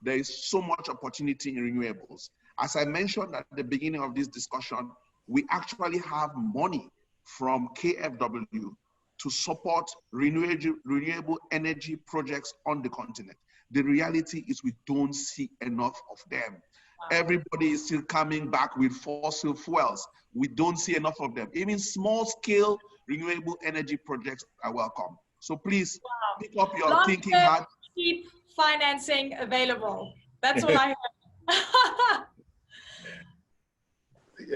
S4: There is so much opportunity in renewables. As I mentioned at the beginning of this discussion, we actually have money from KfW to support renewable energy projects on the continent. The reality is we don't see enough of them. Wow. Everybody is still coming back with fossil fuels. We don't see enough of them. Even small-scale renewable energy projects are welcome. So please, pick up your thinking hat.
S2: Keep financing available. That's what I heard.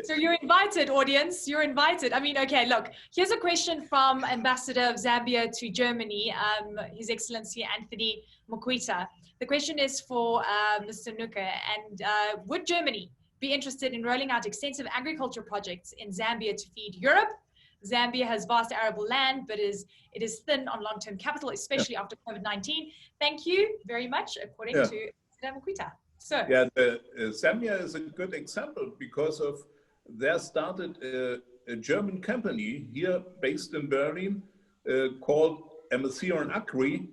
S2: So you're invited, audience. You're invited. I mean, okay, look, here's a question from Ambassador of Zambia to Germany, His Excellency Anthony Mukwita. The question is for Mr. Nooke. And would Germany be interested in rolling out extensive agriculture projects in Zambia to feed Europe? Zambia has vast arable land, but it is thin on long-term capital, especially after COVID-19. Thank you very much, according to Mr. Mukwita. So,
S3: Zambia is a good example because of they started a German company here based in Berlin called MSC Agri,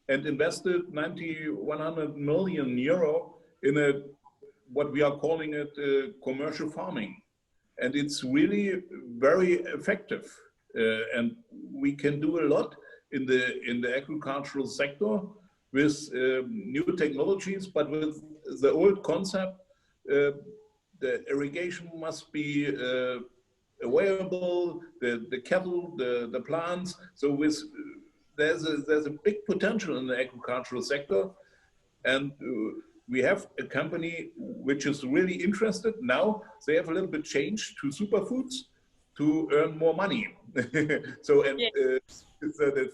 S3: and invested 100 million euro in what we are calling it commercial farming. And it's really very effective. And we can do a lot in the agricultural sector with new technologies, but with the old concept, the irrigation must be available, the cattle, the plants. So there's a big potential in the agricultural sector. And we have a company which is really interested. Now they have a little bit changed to superfoods to earn more money. So, and the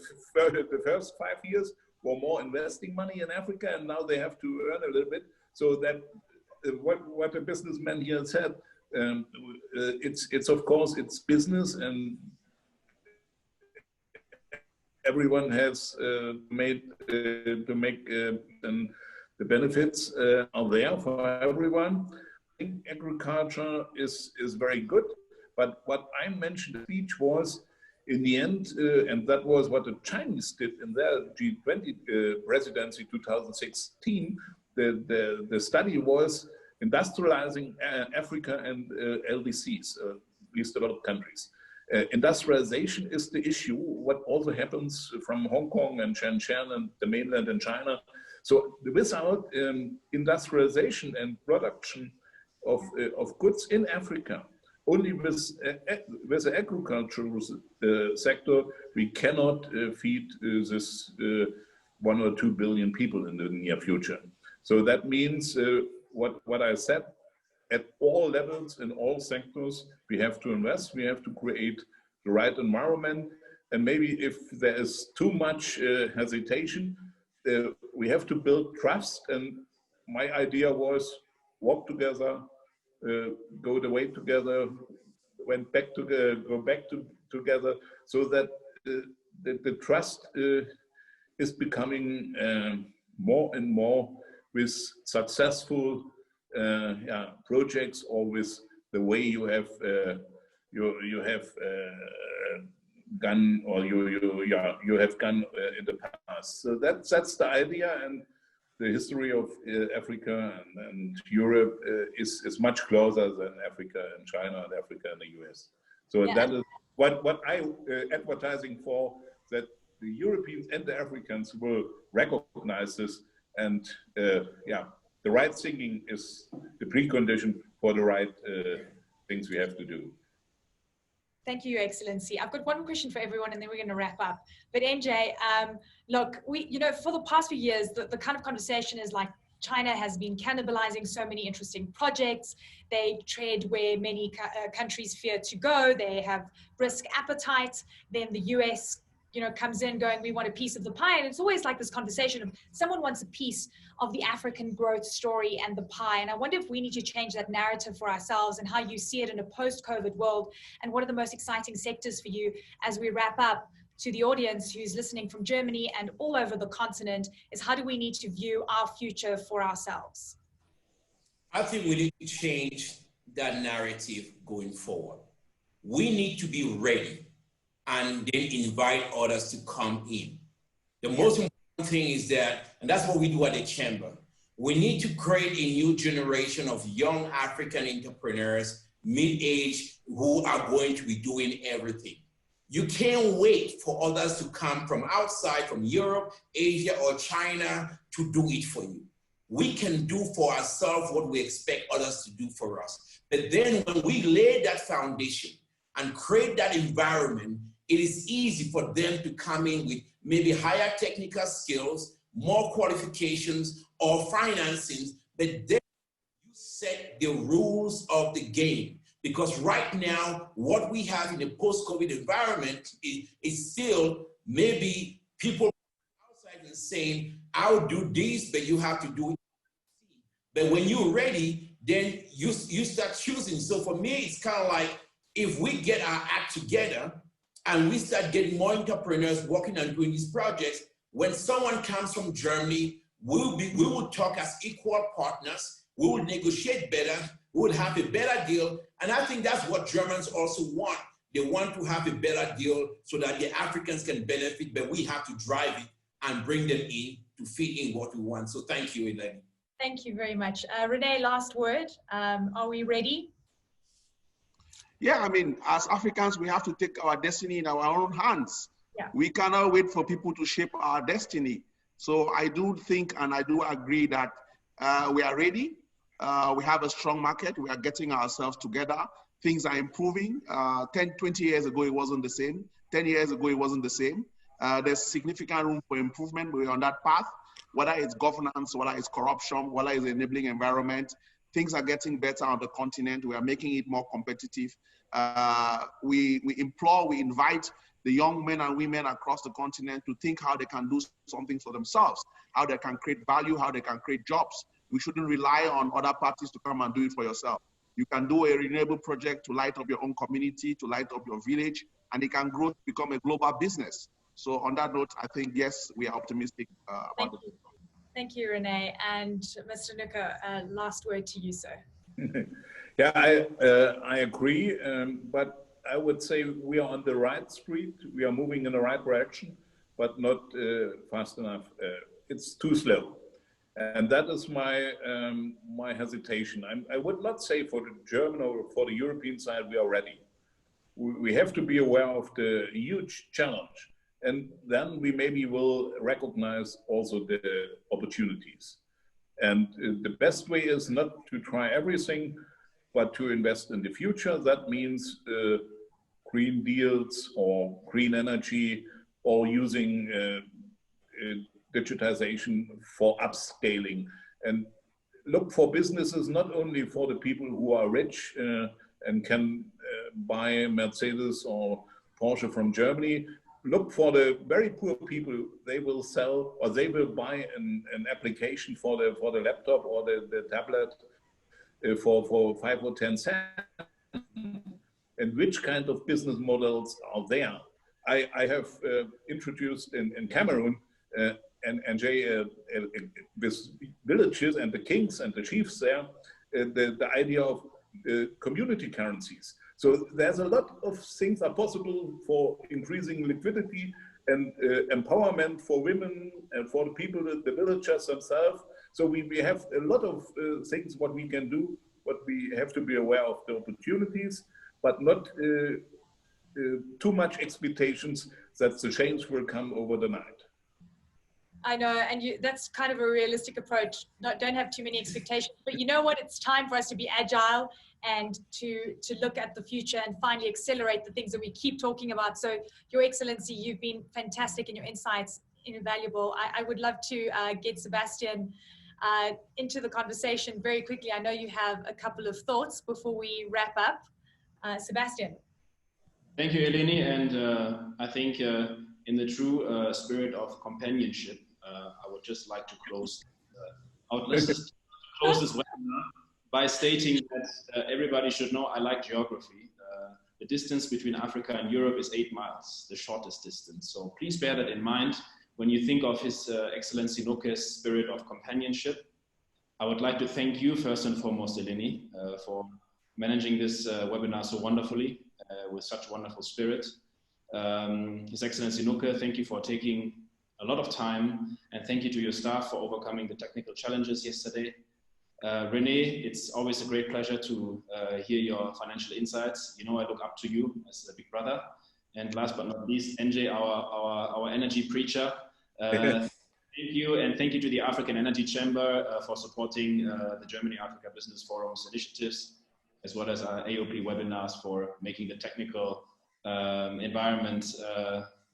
S3: first 5 years were more investing money in Africa, and now they have to earn a little bit. So that what the businessman here said, it's of course it's business, and everyone has made to make and the benefits are there for everyone. I think agriculture is very good, but what I mentioned in the speech was, in the end, and that was what the Chinese did in their G20 presidency 2016, the study was industrializing Africa and LDCs, least developed countries. Industrialization is the issue, what also happens from Hong Kong and Shenzhen and the mainland in China. So without industrialization and production of goods in Africa, only with the agricultural sector, we cannot feed this 1 or 2 billion people in the near future. So that means what I said, at all levels, in all sectors, we have to invest, we have to create the right environment. And maybe if there is too much hesitation, we have to build trust. And my idea was walk together, go the way together, go back together, so that the trust is becoming more and more with successful projects, or with the way you have gone, or you have gone in the past. So that's the idea, and the history of Africa and Europe is much closer than Africa and China and Africa and the US. So that is what I advertising for, that the Europeans and the Africans will recognize this, and the right thinking is the precondition for the right things we have to do.
S2: Thank you, Your Excellency. I've got one question for everyone, and then we're going to wrap up. But NJ, look, for the past few years, the kind of conversation is like China has been cannibalizing so many interesting projects. They trade where many countries fear to go. They have risk appetite. Then the US comes in going, we want a piece of the pie. And it's always like this conversation of someone wants a piece of the African growth story and the pie. And I wonder if we need to change that narrative for ourselves, and how you see it in a post-COVID world, and what are the most exciting sectors for you as we wrap up. To the audience who's listening from Germany and all over the continent, is how do we need to view our future for ourselves?
S5: I think we need to change that narrative going forward. We need to be ready and then invite others to come in. The most important thing is that, and that's what we do at the Chamber, we need to create a new generation of young African entrepreneurs, mid-age, who are going to be doing everything. You can't wait for others to come from outside, from Europe, Asia, or China to do it for you. We can do for ourselves what we expect others to do for us. But then when we lay that foundation and create that environment, it is easy for them to come in with maybe higher technical skills, more qualifications, or financing, but then you set the rules of the game. Because right now, what we have in the post-COVID environment is still maybe people outside and saying, I'll do this, but you have to do it. But when you're ready, then you start choosing. So for me, it's kind of like, if we get our act together and we start getting more entrepreneurs working on doing these projects, when someone comes from Germany, we will talk as equal partners, we will negotiate better, we would have a better deal. And I think that's what Germans also want. They want to have a better deal so that the Africans can benefit, but we have to drive it and bring them in to fit in what we want. So thank you, Eleni.
S2: Thank you very much. Rene, last word. Are we ready?
S4: Yeah, I mean, as Africans, we have to take our destiny in our own hands.
S2: Yeah.
S4: We cannot wait for people to shape our destiny. So I do think and I do agree that we are ready. We have a strong market. We are getting ourselves together. Things are improving. 20 years ago, it wasn't the same. 10 years ago, it wasn't the same. There's significant room for improvement. We're on that path, whether it's governance, whether it's corruption, whether it's enabling environment. Things are getting better on the continent. We are making it more competitive. We implore, we invite the young men and women across the continent to think how they can do something for themselves, how they can create value, how they can create jobs. We shouldn't rely on other parties to come and do it for yourself. You can do a renewable project to light up your own community, to light up your village, and it can grow to become a global business. So on that note, I think, yes, we are optimistic about the future.
S2: Thank you, Rene. And Mr. Nooke, last word to you, sir.
S3: Yeah, I agree, but I would say we are on the right street. We are moving in the right direction, but not fast enough. It's too slow. And that is my my hesitation. I would not say for the German or for the European side we are ready. We have to be aware of the huge challenge, and then we maybe will recognize also the opportunities. And the best way is not to try everything, but to invest in the future. That means green deals or green energy, or using digitization for upscaling, and look for businesses not only for the people who are rich and can buy Mercedes or Porsche from Germany. Look for the very poor people. They will sell or they will buy an application for the laptop or the tablet for 5 or 10 cents. And which kind of business models are there? I have introduced in Cameroon and with villages and the kings and the chiefs there, the idea of community currencies. So there's a lot of things are possible for increasing liquidity and empowerment for women and for the people, the villagers themselves. So we have a lot of things what we can do, but we have to be aware of the opportunities, but not too much expectations that the change will come over the night.
S2: I know, and that's kind of a realistic approach. Don't have too many expectations, but you know what? It's time for us to be agile and to look at the future and finally accelerate the things that we keep talking about. So, Your Excellency, you've been fantastic in your insights, invaluable. I would love to get Sebastian into the conversation very quickly. I know you have a couple of thoughts before we wrap up. Sebastian.
S1: Thank you, Eleni. And I think in the true spirit of companionship, I would just like to close this webinar by stating that everybody should know I like geography. The distance between Africa and Europe is 8 miles, the shortest distance. So please bear that in mind when you think of His Excellency Nooke's spirit of companionship. I would like to thank you first and foremost, Eleni, for managing this webinar so wonderfully with such wonderful spirit. His Excellency Nooke, thank you for taking a lot of time, and thank you to your staff for overcoming the technical challenges yesterday. Rene, it's always a great pleasure to hear your financial insights. You know, I look up to you as a big brother. And last but not least, NJ, our energy preacher. Thank you, and thank you to the African Energy Chamber for supporting the Germany Africa Business Forum's initiatives, as well as our AOP webinars for making the technical environment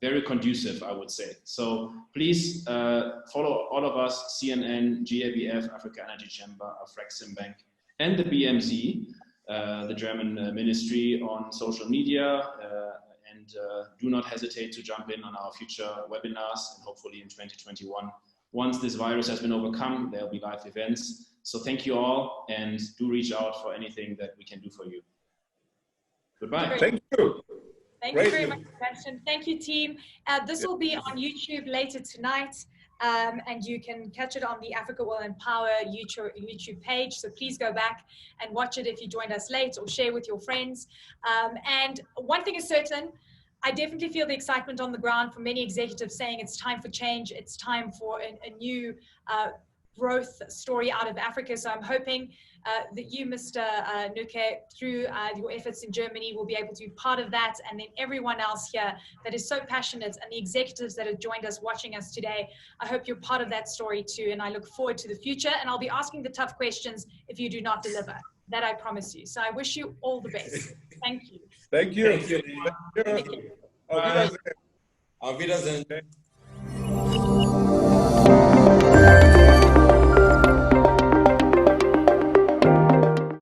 S1: very conducive, I would say. So please follow all of us, CNN, GABF, Africa Energy Chamber, Afrexim Bank, and the BMZ, the German ministry, on social media, and do not hesitate to jump in on our future webinars, and hopefully in 2021. Once this virus has been overcome, there'll be live events. So thank you all, and do reach out for anything that we can do for you. Goodbye.
S3: Thank you.
S2: Thank you very much, Sebastian. Thank you, team. This will be on YouTube later tonight. and you can catch it on the Africa Will Empower YouTube page. So please go back and watch it if you joined us late, or share with your friends. And one thing is certain, I definitely feel the excitement on the ground from many executives saying it's time for change. It's time for a new growth story out of Africa. So I'm hoping that you, Mr. Nooke, through your efforts in Germany, will be able to be part of that. And then everyone else here that is so passionate, and the executives that have joined us, watching us today, I hope you're part of that story too. And I look forward to the future. And I'll be asking the tough questions if you do not deliver. That I promise you. So I wish you all the best. Thank you.
S3: Thank you.
S5: Thank you.
S3: Thank you.
S5: Auf Wiedersehen. Auf Wiedersehen.